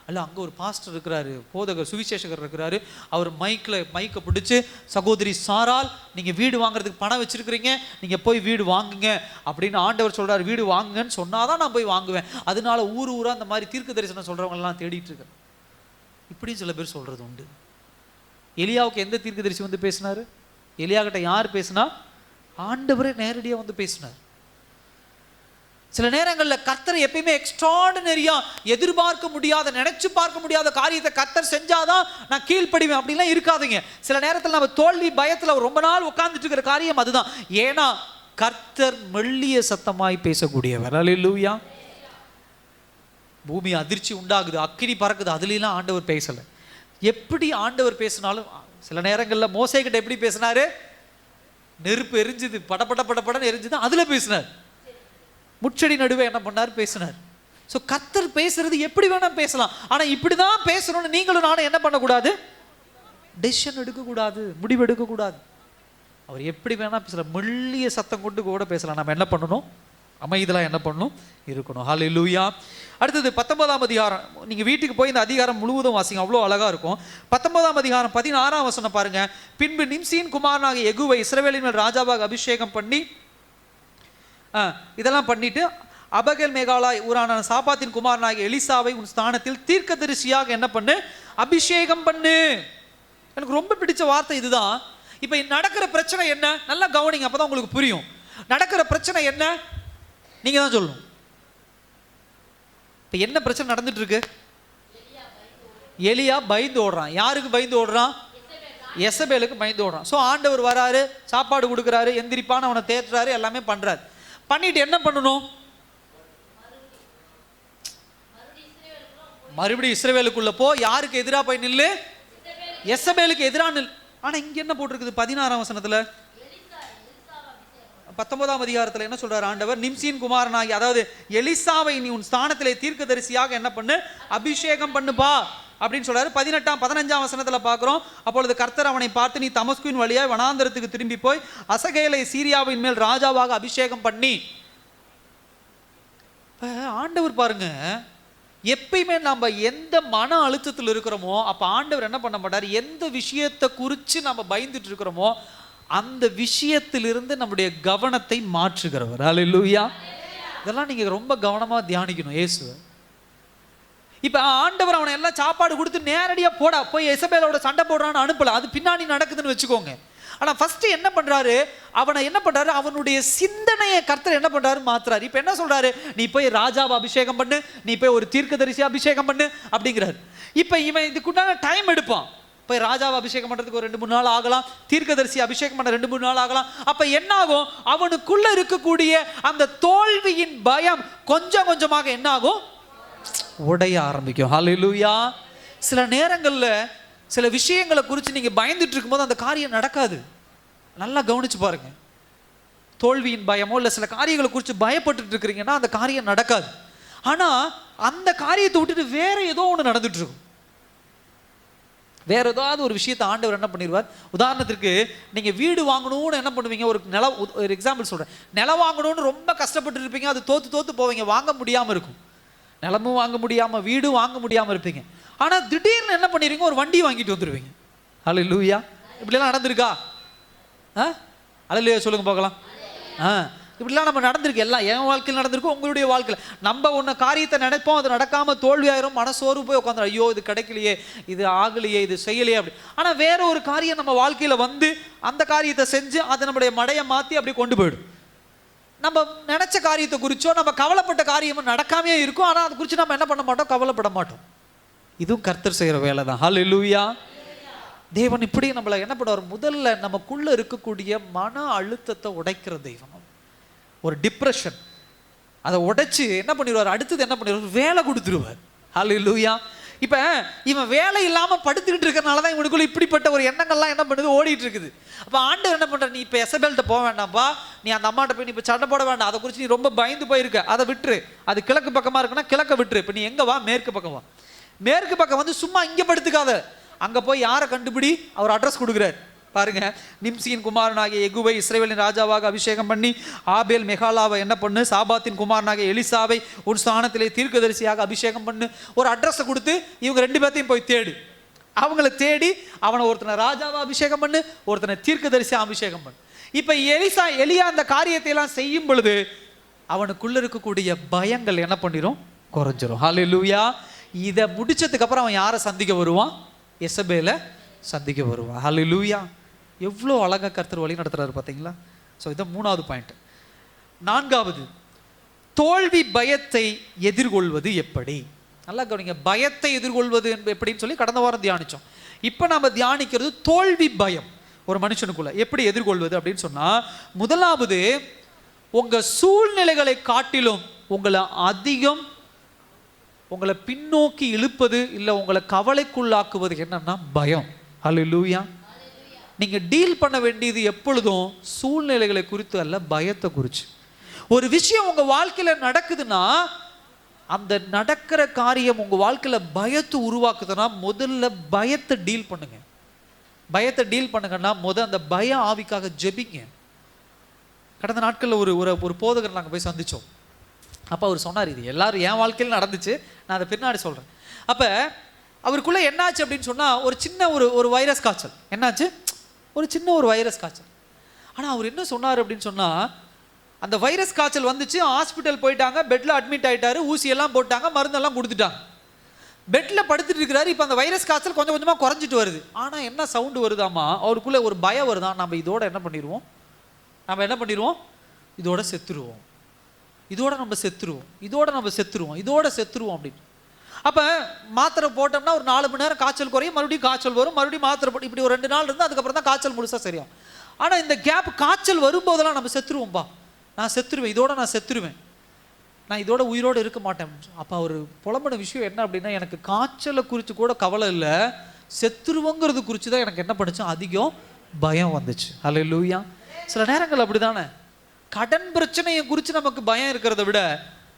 [SPEAKER 2] அல்ல, அங்கே ஒரு பாஸ்டர் இருக்கிறாரு, போதகர் சுவிசேஷகர் இருக்கிறாரு, அவர் மைக்கை பிடிச்சி, சகோதரி சாரால் நீங்கள் வீடு வாங்குறதுக்கு பணம் வச்சுருக்கிறீங்க, நீங்கள் போய் வீடு வாங்குங்க அப்படின்னு ஆண்டவர் சொல்கிறார். வீடு வாங்குங்கன்னு சொன்னால் தான் நான் போய் வாங்குவேன். அதனால ஊராக அந்த மாதிரி தீர்க்க தரிசனம் சொல்கிறவங்கலாம் தேடிட்டு இருக்கேன். இப்படியும் சில பேர் சொல்கிறது உண்டு. எலியாவுக்கு எந்த தீர்க்க தரிசி வந்து பேசினார்? எலியா கிட்ட யார் பேசினா? ஆண்டவரே நேரடியாக வந்து பேசினார். சில நேரங்களில் கர்த்தர் எப்பயுமே எக்ஸ்ட்ராடினரியா, எதிர்பார்க்க முடியாத, நினைச்சு பார்க்க முடியாத காரியத்தை கர்த்தர் செஞ்சாதான் நான் கீழ்ப்படிவேன் அப்படிலாம் இருக்காதுங்க. சில நேரத்தில் நம்ம தோல்வி பயத்தில் ரொம்ப நாள் உட்கார்ந்துட்டு இருக்கிற காரியம் அதுதான். ஏன்னா கர்த்தர் மெல்லிய சத்தமாய் பேசக்கூடியவர். அல்லேலூயா. பூமி அதிர்ச்சி உண்டாகுது, அக்கினி பறக்குது, அதுலாம் ஆண்டவர் பேசலை. எப்படி ஆண்டவர் பேசினாலும், சில நேரங்களில் மோசே கிட்ட எப்படி பேசினாரு? நெருப்பு எரிஞ்சுது, படப்படன்னு எரிஞ்சுது, அதுல பேசினார். முச்செடி நடுவே என்ன பண்ணார்? பேசினார். ஸோ கர்த்தர் பேசுறது எப்படி வேணா பேசலாம். ஆனா இப்படிதான் பேசணும்னு நீங்களும் நானும் என்ன பண்ணக்கூடாது? டெசிஷன் எடுக்கக்கூடாது, முடிவு எடுக்கக்கூடாது. அவர் எப்படி வேணா பேசலாம், மெல்லிய சத்தம் கொண்டு கூட பேசலாம். நம்ம என்ன பண்ணணும்? அமைதியாக என்ன பண்ணணும்? இருக்கணும். ஹல்லேலூயா. அடுத்தது 19ஆம் அதிகாரம். நீங்கள் வீட்டுக்கு போய் இந்த அதிகாரம் முழுவதும் வாசிங்க, அவ்வளோ அழகாக இருக்கும். 19ஆம் அதிகாரம் 16ஆம் வசனம் பாருங்க. பின்பு நிம்சியின் குமாரனாகிய யெகூவை இஸ்ரவேலின் மேல் ராஜாவாக அபிஷேகம் பண்ணி, இதெல்லாம் பண்ணிட்டு, அபகேல் மேகாலாய் ஊரான சாபாத்தின் குமாரனாகிய எலிசாவை உன் ஸ்தானத்தில் தீர்க்கதரிசியாக என்ன பண்ணு? அபிஷேகம் பண்ணு. எனக்கு ரொம்ப பிடிச்ச வார்த்தை இதுதான். இப்போ நடக்கிற பிரச்சனை என்ன? நல்லா கவனிங்க, அப்பதான் உங்களுக்கு புரியும். நடக்கிற பிரச்சனை என்ன? நீங்க தான் சொல்லணும். இப்ப என்ன பிரச்சனை நடந்துட்டு இருக்கு? எலியா பயந்து ஓடுறான். யாருக்கு பயந்து ஓடுறான்? எசபேலுக்கு பயந்து ஓடுறான். ஸோ ஆண்டவர் வராரு, சாப்பாடு கொடுக்குறாரு, எந்திரிப்பான அவனை தேற்றுறாரு, எல்லாமே பண்றாரு. பண்ணிட்டு என்ன பண்ணணும்? மறுபடியும் இஸ்ரவேலுக்குள்ள போ. யாருக்கு எதிராக போய் நில்லு? எசபேலுக்கு எதிராக நில். ஆனா இங்க என்ன போட்டிருக்குது? 16ஆம் வசனத்துல, 19ஆம் அதிகாரத்தில் என்ன சொல்றாரு ஆண்டவர்? நிம்சியின் குமாரனாகி, அதாவது எலிசாவை நீ உன் ஸ்தானத்திலே தீர்க்கதரிசியாக என்ன பண்ணு? அபிஷேகம் பண்ணுப்பா அப்படின்னு சொல்றாரு. 15ஆம் வசனத்துல பார்க்கிறோம். அப்பொழுது கர்த்தர் அவனை பார்த்து, நீ தமஸ்குவின் வழியாய் வனாந்தரத்துக்கு திரும்பி போய் அசகேலை சீரியாவின் மேல் ராஜாவாக அபிஷேகம் பண்ணி. ஆண்டவர் பாருங்க, எப்பயுமே நம்ம எந்த மன அழுத்தத்தில் இருக்கிறோமோ அப்ப ஆண்டவர் என்ன பண்ண மாட்டார்? எந்த விஷயத்தை குறித்து நம்ம பயந்துட்டு இருக்கிறோமோ அந்த விஷயத்திலிருந்து நம்முடைய கவனத்தை மாற்றுகிறவர். அல்லேலூயா. இதெல்லாம் நீங்க ரொம்ப கவனமா தியானிக்கணும். இயேசுவை இப்ப ஆண்டவர் அவனை எல்லாம் சாப்பாடு கொடுத்து நேரடியா போடா போய் எசபேலோட சண்டை போடுறான்னு அனுப்பல. அது பின்னாடி நடக்குதுன்னு வச்சுக்கோங்க. ஆனா ஃபர்ஸ்ட் என்ன பண்றாரு? அவனை என்ன பண்றாரு? அவனுடைய சிந்தனையை கர்த்தர் என்ன பண்றாரு? மாத்துறாரு. இப்ப என்ன சொல்றாரு? நீ போய் ராஜாவை அபிஷேகம் பண்ணு, நீ போய் ஒரு தீர்க்கதரிசி அபிஷேகம் பண்ணு அப்படிங்கிறாரு. இப்ப இவன் இதுக்குண்டான டைம் எடுப்பான். போய் ராஜாவை அபிஷேகம் பண்றதுக்கு ஒரு 2-3 நாள் ஆகலாம், தீர்க்கதரிசி அபிஷேகம் பண்ண 2-3 நாள் ஆகலாம். அப்ப என்ன ஆகும்? அவனுக்குள்ள இருக்கக்கூடிய அந்த தோல்வியின் பயம் கொஞ்சம் கொஞ்சமாக என்ன ஆகும்? உடைய ஆரம்பிக்கும். ஹல்லேலூயா. சில நேரங்கள்ல சில விஷயங்களை குறித்து நீங்க பயந்துட்டு இருக்கும்போது அந்த காரியம் நடக்காது. நல்லா கவனிச்சு பாருங்க. தோல்வியின் பயமோ இல்லை சில காரியங்களை குறித்து பயப்பட்டு இருக்கிறீங்கன்னா அந்த காரியம் நடக்காது. ஆனா அந்த காரியத்தை விட்டுட்டு வேற ஏதோ ஒன்று நடந்துட்டு இருக்கும். வேற ஏதாவது ஒரு விஷயத்தை ஆண்டவர் என்ன பண்ணிடுவார்? உதாரணத்திற்கு நீங்க வீடு வாங்கணும்னு என்ன பண்ணுவீங்க? ஒரு எக்ஸாம்பிள் சொல்றேன். நிலம் வாங்கணும்னு ரொம்ப கஷ்டப்பட்டு இருப்பீங்க, அது தோத்து போவீங்க, வாங்க முடியாம இருக்கும். நிலமும் வாங்க முடியாம, வீடும் வாங்க முடியாம இருப்பீங்க. ஆனா திடீர்னு என்ன பண்ணிடுவீங்க? ஒரு வண்டி வாங்கிட்டு வந்துருவீங்க. அல்லேலூயா. இப்படிலாம் நடந்திருக்கா? அல்லேலூயா சொல்லுங்க பார்க்கலாம். இப்படிலாம் நம்ம நடந்திருக்கு. எல்லாம் என் வாழ்க்கையில் நடந்திருக்கும், உங்களுடைய வாழ்க்கையில். நம்ம ஒன்று காரியத்தை நினைப்போம், அது நடக்காம தோல்வியாயிரும், மனசோர்வு போய் உட்காந்துரும். ஐயோ இது கிடைக்கலையே, இது ஆகலையே, இது செய்யலையே அப்படி. ஆனால் வேற ஒரு காரியம் நம்ம வாழ்க்கையில் வந்து அந்த காரியத்தை செஞ்சு அதை நம்முடைய மடையை மாற்றி அப்படி கொண்டு போயிடும். நம்ம நினைச்ச காரியத்தை குறிச்சோ நம்ம கவலைப்பட்ட காரியமும் நடக்காமே இருக்கும். ஆனால் அதை குறித்து நம்ம என்ன பண்ண மாட்டோம்? கவலைப்பட மாட்டோம். இதுவும் கர்த்தர் செய்கிற வேலை தான். ஹல்லேலூயா. தேவன் இப்படி நம்மளை என்ன பண்ணுவார்? முதல்ல நமக்குள்ள இருக்கக்கூடிய மன அழுத்தத்தை உடைக்கிற தெய்வம். ஒரு டிப்ரெஷன் அதை உடைச்சு என்ன பண்ணிடுவார்? அடுத்தது என்ன பண்ணிடுவார்? வேலை கொடுத்துருவார். ஹல்லேலூயா. இப்போ இவன் வேலை இல்லாமல் படுத்துக்கிட்டு இருக்கிறனால தான் இவனுக்குள்ள இப்படிப்பட்ட ஒரு எண்ணங்கள்லாம் என்ன பண்ணுது? ஓடிட்டு இருக்குது. அப்போ ஆண்டவர் என்ன பண்ணுற? நீ இப்போ எசபேல்கிட்ட போக வேண்டாம்ப்பா, நீ அந்த அம்மாட்ட போய் நீ இப்போ சண்டை போட வேண்டாம், அதை குறித்து நீ ரொம்ப பயந்து போயிருக்க, அதை விட்டுரு. அது கிழக்கு பக்கமாக இருக்குன்னா கிழக்க விட்டுரு. இப்போ நீ எங்கே வா? மேற்கு பக்கம் வா. மேற்கு பக்கம் வந்து சும்மா இங்கே படுத்துக்காத, அங்கே போய் யாரை கண்டுபிடி? அவர் அட்ரஸ் கொடுக்குறாரு. பாருங்க, நிம்சியின் குமாரனாகிய எகுவை இஸ்ரவேலின் ராஜாவாக அபிஷேகம் பண்ணி, ஆபேல் மெகாலாவை என்ன பண்ணு, சாபாத்தின் குமாரனாகிய எலிசாவை உன் ஸ்தானத்திலே தீர்க்கதரிசியாக அபிஷேகம் பண்ணு. ஒரு அட்ரஸை கொடுத்து இவங்க 2 பேர்த்தையும் போய் தேடு. அவங்கள தேடி அவனை ஒருத்தனை ராஜாவை அபிஷேகம் பண்ணு, ஒருத்தனை தீர்க்கதரிசியா அபிஷேகம் பண்ணு. இப்ப எலியா அந்த காரியத்தை எல்லாம் செய்யும் பொழுது அவனுக்குள்ள இருக்கக்கூடிய பயங்கள் என்ன பண்ணிரும், குறைஞ்சிரும். ஹல்லேலூயா. இதை முடிச்சதுக்கு அப்புறம் அவன் யாரை சந்திக்க வருவான், எசபேலை சந்திக்க வருவான். ஹல்லேலூயா. எவ்வளோ அழகா கர்த்தர் வழி நடத்துறாரு பார்த்தீங்களா. ஸோ இதான் 3வது பாயிண்ட். 4வது, தோல்வி பயத்தை எதிர்கொள்வது எப்படி. நல்லா கவனிங்க, பயத்தை எதிர்கொள்வது எப்படின்னு சொல்லி கடந்த வாரம் தியானிச்சோம். இப்போ நம்ம தியானிக்கிறது தோல்வி பயம் ஒரு மனுஷனுக்குள்ள எப்படி எதிர்கொள்வது அப்படின்னு சொன்னா, முதலாவது, உங்க சூழ்நிலைகளை காட்டிலும் உங்களை அதிகம் உங்களை பின்னோக்கி இழுப்பது இல்லை உங்களை கவலைக்குள்ளாக்குவது என்னன்னா பயம். ஹல்லேலூயா. நீங்க டீல் பண்ண வேண்டியது எப்பொழுதும் சூழ்நிலைகளை குறித்து அல்ல, பயத்தை குறித்து. ஒரு விஷயம் உங்க வாழ்க்கையில நடக்குதுன்னா, அந்த நடக்கிற காரியம் உங்க வாழ்க்கையில பயத்தை உருவாக்குதுன்னா முதல்ல பயத்தை டீல் பண்ணுங்க. பயத்தை டீல் பண்ணுங்கன்னா அந்த பய ஆவிக்காக ஜெபிங்க. கடந்த நாட்களில் ஒரு போதகர் நாங்கள் போய் சந்தித்தோம். அப்போ அவர் சொன்னார், இது எல்லாரும் என் வாழ்க்கையில் நடந்துச்சு, நான் அதை பின்னாடி சொல்கிறேன். அப்போ அவருக்குள்ளே என்னாச்சு அப்படின்னு சொன்னால், ஒரு சின்ன ஒரு வைரஸ் காய்ச்சல். என்னாச்சு, ஒரு சின்ன ஒரு வைரஸ் காய்ச்சல். ஆனால் அவர் என்ன சொன்னார் அப்படின்னு சொன்னால், அந்த வைரஸ் காய்ச்சல் வந்துச்சு, ஹாஸ்பிட்டல் போயிட்டாங்க, பெட்டில் அட்மிட் ஆகிட்டாரு, ஊசியெல்லாம் போட்டாங்க, மருந்தெல்லாம் கொடுத்துட்டாங்க. பெட்டில் படுத்துட்டு இருக்கிறாரு. இப்போ அந்த வைரஸ் காய்ச்சல் கொஞ்சம் கொஞ்சமாக குறைஞ்சிட்டு வருது. ஆனால் என்ன சவுண்டு வருதாமா, அவருக்குள்ளே ஒரு பயம் வருதான், நம்ம இதோட என்ன பண்ணிடுவோம், இதோட செத்துருவோம், இதோட நம்ம செத்துருவோம் அப்படின்னு. அப்போ மாத்திரை போட்டோம்னா ஒரு 4 மணி நேரம் காய்ச்சல் குறையும், மறுபடியும் காய்ச்சல் வரும், மறுபடியும் மாத்திரை போட்டு இப்படி ஒரு 2 நாள் இருந்தால் அதுக்கப்புறம் தான் காய்ச்சல் முழுசாக சரியாகும். ஆனால் இந்த கேப் காய்ச்சல் வரும்போதெல்லாம் நம்ம செத்துருவோம்பா, நான் செத்துருவேன், நான் இதோட உயிரோடு இருக்க மாட்டேன். அப்போ அவர் புலம்புன விஷயம் என்ன அப்படின்னா, எனக்கு காய்ச்சலை குறித்து கூட கவலை இல்லை, செத்துருவோங்கிறது குறித்து தான் எனக்கு என்ன பண்ணுச்சு, அதிகம் பயம் வந்துச்சு. ஹல்லேலூயா. சில நேரங்கள் அப்படி தானே, கடன் பிரச்சனையை குறித்து நமக்கு பயம் இருக்கிறத விட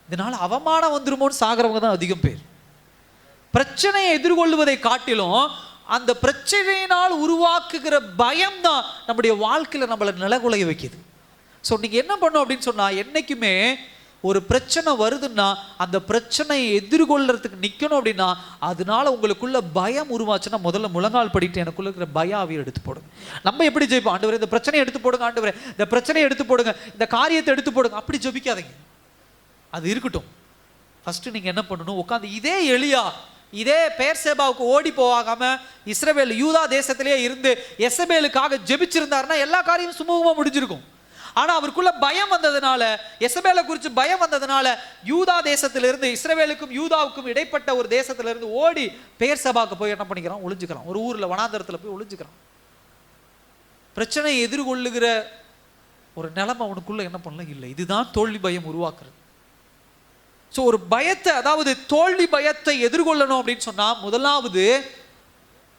[SPEAKER 2] இதனால் அவமானம் வந்துருமோன்னு சாகிறவங்க தான் அதிகம் பேர். பிரச்சனையை எதிர்கொள்வதை காட்டிலும் அந்த பிரச்சனையினால் உருவாக்குகிற பயம் தான் நம்முடைய வாழ்க்கையில் நம்மளை நிலகுலைய வைக்குது. ஸோ நீங்கள் என்ன பண்ணும் அப்படின்னு சொன்னால், என்றைக்குமே ஒரு பிரச்சனை வருதுன்னா அந்த பிரச்சனையை எதிர்கொள்றதுக்கு நிற்கணும் அப்படின்னா, அதனால உங்களுக்குள்ள பயம் உருவாச்சுன்னா முதல்ல முழங்கால் படிட்டு எனக்குள்ள இருக்கிற பய ஆவியை எடுத்து போடுங்க. நம்ம எப்படி ஜெயிப்போம், ஆண்டவரே இந்த பிரச்சனையை எடுத்து போடுங்க, ஆண்டவரே இந்த பிரச்சனையை எடுத்து போடுங்க, இந்த காரியத்தை எடுத்து போடுங்க, அப்படி ஜெபிக்காதீங்க. அது இருக்கட்டும். ஃபர்ஸ்ட் நீங்க என்ன பண்ணணும், உட்காந்து இதே எலியா இதே பெயர்சேபாவுக்கு ஓடி போகாம இஸ்ரவேல் யூதா தேசத்திலேயே இருந்து எசபேலுக்காக ஜெபிச்சிருந்தாருன்னா எல்லா காரியமும் சுமூகமா முடிஞ்சிருக்கும். ஆனா அவருக்குள்ள பயம் வந்ததுனால, எசபேலை குறித்து பயம் வந்ததுனால, யூதா தேசத்திலிருந்து இஸ்ரவேலுக்கும் யூதாவுக்கும் இடைப்பட்ட ஒரு தேசத்திலிருந்து ஓடி பெயர்சேபாவுக்கு போய் என்ன பண்ணிக்கிறான், ஒளிஞ்சுக்கிறான். ஒரு ஊர்ல வனாந்தரத்துல போய் ஒளிஞ்சுக்கிறான். பிரச்சனையை எதிர்கொள்ளுகிற ஒரு நிலைமை அவனுக்குள்ள என்ன பண்ணல இல்லை. இதுதான் தோல்வி பயம் உருவாக்குறது. ஸோ ஒரு பயத்தை, அதாவது தோல்வி பயத்தை எதிர்கொள்ளணும் அப்படின்னு சொன்னா, முதலாவது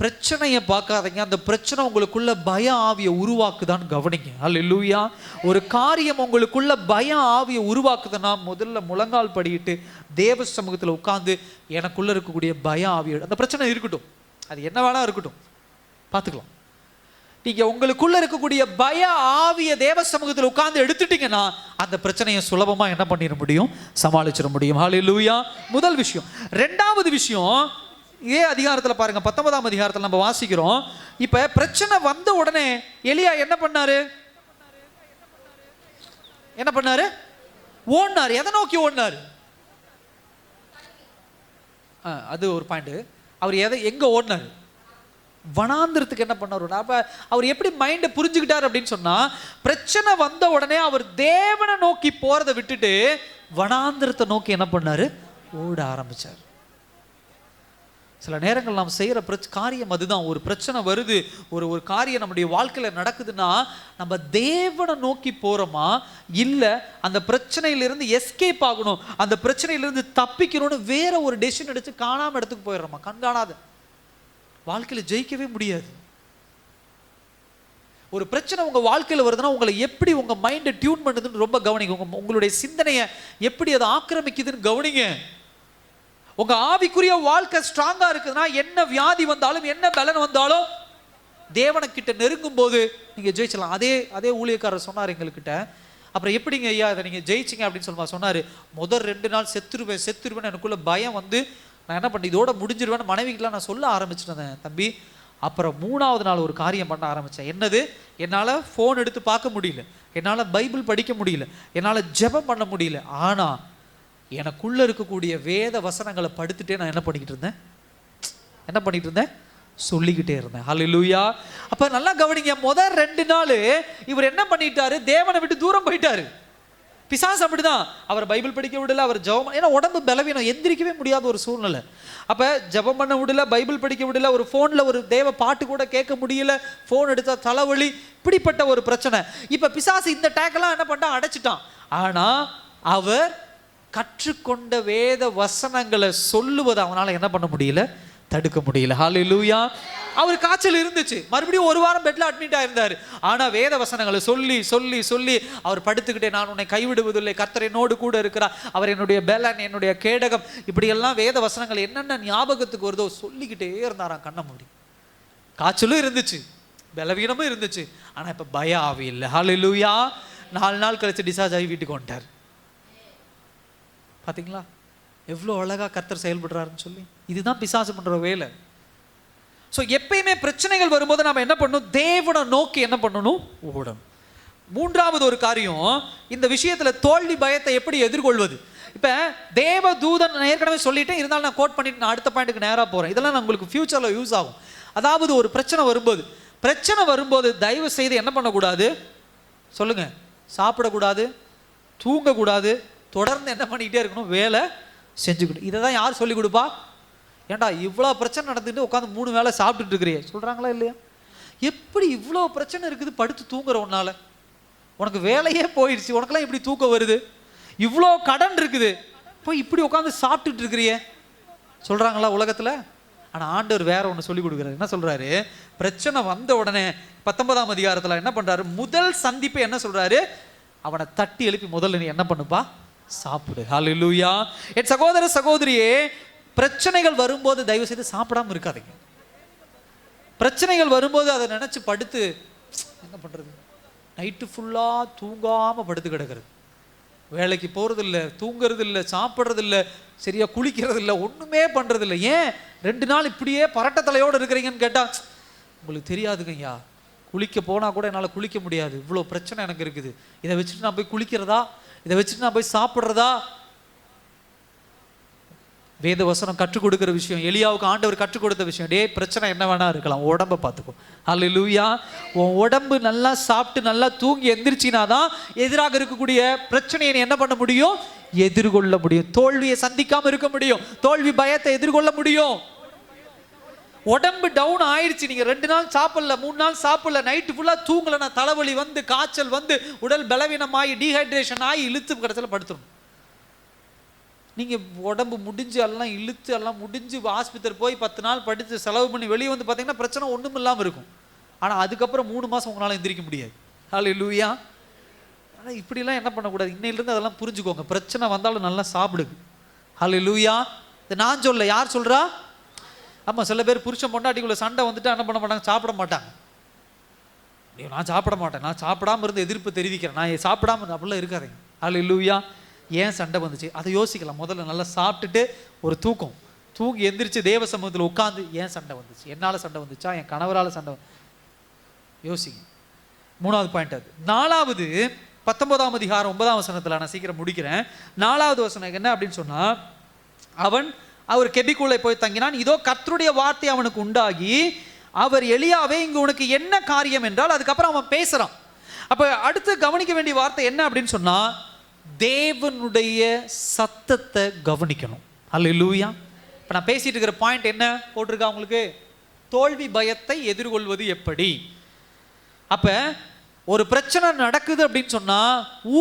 [SPEAKER 2] பிரச்சனையை பார்க்காதீங்க, அந்த பிரச்சனை உங்களுக்குள்ள பய ஆவியை உருவாக்குதான்னு கவனிங்க. ஹல்லேலூயா. ஒரு காரியம் உங்களுக்குள்ள பய ஆவியை உருவாக்குதுன்னா முதல்ல முழங்கால் படிட்டு தேவ சமூகத்தில் உட்கார்ந்து எனக்குள்ள இருக்கக்கூடிய பய ஆவியை, அந்த பிரச்சனை இருக்கட்டும், அது என்ன வேணா இருக்கட்டும், பார்த்துக்கலாம். நீங்க உங்களுக்குள்ள இருக்கக்கூடிய பய ஆவிய தேவ சமூகத்தில் உட்கார்ந்து எடுத்துட்டீங்கன்னா அந்த பிரச்சனையை சுலபமா என்ன பண்ணிட முடியும், சமாளிச்சிட முடியும். ஹல்லேலூயா. முதல் விஷயம். 2வது விஷயம், இதே அதிகாரத்தில் பாருங்க, 19ஆம் அதிகாரத்தில் நம்ம வாசிக்கிறோம். இப்ப பிரச்சனை வந்த உடனே எலியா என்ன பண்ணாரு, ஓடினாரு. எதை நோக்கி ஓடினாரு, அது ஒரு பாயிண்ட். அவர் எங்க ஓடினாரு, வனாந்திரத்துக்கு என்ன பண்ணாரு. அப்ப அவர் எப்படி மைண்டை புரிஞ்சுக்கிட்டார் அப்படின்னு சொன்னா, பிரச்சனை வந்த உடனே அவர் தேவனை நோக்கி போறதை விட்டுட்டு வனாந்திரத்தை நோக்கி என்ன பண்ணாரு, ஓட ஆரம்பிச்சார். சில நேரங்கள் நாம் செய்யற காரியம் அதுதான். ஒரு பிரச்சனை வருது, ஒரு காரியம் நம்முடைய வாழ்க்கையில நடக்குதுன்னா நம்ம தேவனை நோக்கி போறோமா, இல்ல அந்த பிரச்சனையிலிருந்து எஸ்கேப் ஆகணும், அந்த பிரச்சனையிலிருந்து தப்பிக்கணும்னு வேற ஒரு டெசிஷன் எடுத்து காணாம இடத்துக்கு போயிடுறோமா. கண்காணாத வாழ்க்கையில ஜெயிக்கவே முடியாது. ஒரு பிரச்சனை உங்க வாழ்க்கையில வருதுன்னா உங்களை எப்படி உங்க மைண்டை டியூன் பண்ணுதுன்னு ரொம்ப கவனிங்க. உங்களுடைய சிந்தனையை எப்படி அதை ஆக்கிரமிக்குதுன்னு கவனிங்க. உங்க ஆவிக்குரிய வாழ்க்கை ஸ்ட்ராங்கா இருக்குதுன்னா என்ன வியாதி வந்தாலும் என்ன பலன் வந்தாலும் தேவனுக்கிட்ட நெருங்கும் போது நீங்க ஜெயிச்சலாம். அதே ஊழியக்காரர் சொன்னார் எங்ககிட்ட, அப்புறம் எப்படிங்க ஐயா அதை நீங்க ஜெயிச்சிங்க அப்படின்னு சொன்னாரு. முதல் 2 நாள் செத்துருவேன் எனக்குள்ள பயம் வந்து நான் என்ன பண்ணேன், இதோட முடிஞ்சிருவேன்னு மனைவிக்கெல்லாம் நான் சொல்ல ஆரம்பிச்சிட்டேன் தம்பி. அப்புறம் 3ஆவது நாள் ஒரு காரியம் பண்ண ஆரம்பித்தேன். என்னது, என்னால் ஃபோன் எடுத்து பார்க்க முடியல, என்னால் பைபிள் படிக்க முடியல, என்னால் ஜெபம் பண்ண முடியல. ஆனால் எனக்குள்ளே இருக்கக்கூடிய வேத வசனங்களை படுத்துட்டே நான் என்ன பண்ணிக்கிட்டு இருந்தேன், சொல்லிக்கிட்டே இருந்தேன். ஹல்லேலூயா. அப்போ நல்லா கவனிங்க, முதல் 2 நாள் இவர் என்ன பண்ணிட்டாரு, தேவனை விட்டு தூரம் போயிட்டாரு. பிசாசு அப்படிதான், அவர் பைபிள் படிக்க விடல, அவர் ஜெபம், ஏன்னா உடம்பு பலவீனம், எந்திரிக்கவே முடியாத ஒரு சூழ்நிலை. அப்போ ஜெபம் பண்ண விடல, பைபிள் படிக்க விடல, ஒரு ஃபோனில் ஒரு தேவ பாட்டு கூட கேட்க முடியல, ஃபோன் எடுத்தா தலைவலி, இப்படிப்பட்ட ஒரு பிரச்சனை. இப்போ பிசாசு இந்த டேக்கெல்லாம் என்ன பண்ணிட்டான், அடைச்சிட்டான். ஆனால் அவர் கற்றுக்கொண்ட வேத வசனங்களை சொல்லுவதை அவனால் என்ன பண்ண முடியல, தடுக்க முடியல. ஹல்லேலூயா. அவர் காய்ச்சல் இருந்துச்சு, மறுபடியும் 1 வாரம் பெட்ல அட்மிட் ஆயிருந்தாரு. ஆனா வேத வசனங்களை சொல்லி சொல்லி சொல்லி அவர் படுத்துக்கிட்டே, நான் உன்னை கைவிடுவதில்லை, கர்த்தர் என்னோடு கூட இருக்கிறார், அவர் என்னுடைய பெலன், என்னுடைய கேடகம், இப்படி எல்லாம் வேத வசனங்கள் என்னென்ன ஞாபகத்துக்கு வருதோ சொல்லிக்கிட்டே இருந்தாராம் கண்ண மூடி. காய்ச்சலும் இருந்துச்சு, பலவீனமும் இருந்துச்சு, ஆனா இப்ப பய ஆவி இல்லை. ஹல்லேலூயா. 4 நாள் கழிச்சு டிசார்ஜ் ஆகி வீட்டுக்கு வந்துட்டார். பாத்தீங்களா எவ்வளோ அழகா கர்த்தர் செயல்படுறாருன்னு சொல்லி. இதுதான் பிசாசு பண்ற வேலை. ஸோ எப்பயுமே பிரச்சனைகள் வரும்போது நம்ம என்ன பண்ணணும், தேவனை நோக்கி என்ன பண்ணணும், ஓடணும். 3ஆவது ஒரு காரியம், இந்த விஷயத்துல தோல்வி பயத்தை எப்படி எதிர்கொள்வது. இப்ப தேவ தூதன் ஏற்கனவே சொல்லிட்டேன், இருந்தாலும் நான் கோட் பண்ணிட்டு நான் அடுத்த பாயிண்ட்டுக்கு நேராக போறேன். இதெல்லாம் உங்களுக்கு ஃபியூச்சர்ல யூஸ் ஆகும். அதாவது ஒரு பிரச்சனை வரும்போது தயவு செய்து என்ன பண்ணக்கூடாது சொல்லுங்க, சாப்பிடக்கூடாது, தூங்கக்கூடாது, தொடர்ந்து என்ன பண்ணிக்கிட்டே இருக்கணும், வேலை செஞ்சுக்கணும். இதை தான் யார் சொல்லிக் கொடுப்பா, ஏன்டா இவ்வளோ பிரச்சனை நடந்துட்டு உட்காந்து 3 வேளை சாப்பிட்டுட்டு இருக்கிறியே, சொல்கிறாங்களா இல்லையா? எப்படி இவ்வளோ பிரச்சனை இருக்குது, படுத்து தூங்குற உன்னால, உனக்கு வேலையே போயிடுச்சு, உனக்கெல்லாம் இப்படி தூக்கம் வருது, இவ்வளோ கடன் இருக்குது, போய் இப்படி உட்காந்து சாப்பிட்டுட்டு இருக்கிறியே, சொல்கிறாங்களா உலகத்தில்? ஆனால் ஆண்டவர் வேற ஒன்று சொல்லி கொடுக்குறாரு. என்ன சொல்கிறாரு, பிரச்சனை வந்த உடனே 19ஆம் அதிகாரத்தில் என்ன பண்ணுறாரு, முதல் சந்திப்பை என்ன சொல்கிறாரு, அவனை தட்டி எழுப்பி முதல்ல நீ என்ன பண்ணுப்பா, சாப்பிடு. ஹல்லேலூயா. என் சகோதர சகோதரியே, பிரச்சனைகள் வரும்போது தயவு செய்து சாப்பிடாம இருக்காதீங்க. பிரச்சனைகள் வரும்போது அதை நினைச்சு படுத்து என்ன பண்றது, நைட்டு ஃபுல்லா தூங்காம படுத்து கிடக்கிறது, வேலைக்கு போறது இல்லை, தூங்குறது இல்லை, சாப்பிட்றது இல்லை, சரியா குளிக்கிறது இல்லை, ஒண்ணுமே பண்றது இல்லை. ஏன் 2 நாள் இப்படியே பரட்ட தலையோடு இருக்கிறீங்கன்னு கேட்டா, உங்களுக்கு தெரியாதுங்க ஐயா, குளிக்க போனா கூட என்னால் குளிக்க முடியாது, இவ்வளோ பிரச்சனை எனக்கு இருக்குது, இதை வச்சுட்டு நான் போய் குளிக்கிறதா, இதை வச்சுட்டு நான் போய் சாப்பிட்றதா? வேத வசனம் கற்றுக் கொடுக்கிற விஷயம், எலியாவுக்கு ஆண்டவர் கற்றுக் கொடுத்த விஷயம், டே பிரச்சனை என்ன வேணா இருக்கலாம், உடம்ப பார்த்துக்கோ. ஹல்லேலூயா. உன் உடம்பு நல்லா சாப்பிட்டு நல்லா தூங்கி எந்திரிச்சினாதான் எதிராக இருக்கக்கூடிய பிரச்சனையை நீ என்ன பண்ண முடியும், எதிர்கொள்ள முடியும், தோல்வியை சந்திக்காம இருக்க முடியும், தோல்வி பயத்தை எதிர்கொள்ள முடியும். உடம்பு டவுன் ஆயிடுச்சு, நீங்க 2 நாள் சாப்பிடல, 3 நாள் சாப்பிடல, நைட்டு ஃபுல்லா தூங்கலன்னா தலைவலி வந்து, காய்ச்சல் வந்து, உடல் பலவீனமாகி, டீஹைட்ரேஷன் ஆகி, இழுத்து கடைசியில் படுத்துடும். நீங்க உடம்பு முடிஞ்சு எல்லாம் இழுத்து எல்லாம் முடிஞ்சு ஆஸ்பத்திரி போய் 10 நாள் படித்து செலவு பண்ணி வெளியே வந்து பார்த்தீங்கன்னா பிரச்சனை ஒன்றும் இல்லாமல் இருக்கும். ஆனால் அதுக்கப்புறம் 3 மாதம் உங்களால் எந்திரிக்க முடியாது. ஹல்லேலூயா. ஆனால் இப்படிலாம் என்ன பண்ணக்கூடாது, இன்னையிலேருந்து அதெல்லாம் புரிஞ்சுக்கோங்க. பிரச்சனை வந்தாலும் நல்லா சாப்பிடுங்க. ஹல்லேலூயா. இது நான் சொல்ல, யார் சொல்றா? ஆமாம், சில பேர் புருஷன் பொண்டாட்டிக்குள்ள சண்டை வந்துட்டு என்ன பண்ண மாட்டாங்க, சாப்பிட மாட்டாங்க. நான் சாப்பிட மாட்டேன், நான் சாப்பிடாம இருந்து எதிர்ப்பு தெரிவிக்கிறேன், நான் சாப்பிடாம இருந்து, அப்படிலாம் இருக்காதீங்க. ஹல்லேலூயா. ஏன் சண்டை வந்துச்சு அதை யோசிக்கலாம். முதல்ல நல்லா சாப்பிட்டுட்டு ஒரு தூங்கி எந்திரிச்சு தேவ சமூகத்தில் உட்காந்து, ஏன் சண்டை வந்துச்சு, என்னால் சண்டை வந்துச்சா, என் கணவரால் சண்டை யோசிங்க. 3ஆவது பாயிண்ட் அது. 4ஆவது 19ஆம் அதிகாரம் 9ஆம் வசனத்தில், நான் சீக்கிரம் முடிக்கிறேன். 4ஆவது வசனம் என்ன அப்படின்னு சொன்னா, அவர் கெபிக்குள்ளே போய் தங்கினான், இதோ கர்த்தருடைய வார்த்தை அவனுக்கு உண்டாகி, அவர் எலியாவே இங்கு உனக்கு என்ன காரியம் என்றால், அதுக்கப்புறம் அவன் பேசுறான். அப்ப அடுத்து கவனிக்க வேண்டிய வார்த்தை என்ன அப்படின்னு சொன்னா, தேவனுடைய சத்தத்தை கவனிக்கணும். ஹல்லேலூயா. இப்போ நான் பேசிட்டு இருக்கிற பாயிண்ட் என்ன போட்டிருக்கா உங்களுக்கு, தோல்வி பயத்தை எதிர்கொள்வது எப்படி. அப்ப ஒரு பிரச்சனை நடக்குது அப்படின்னு சொன்னா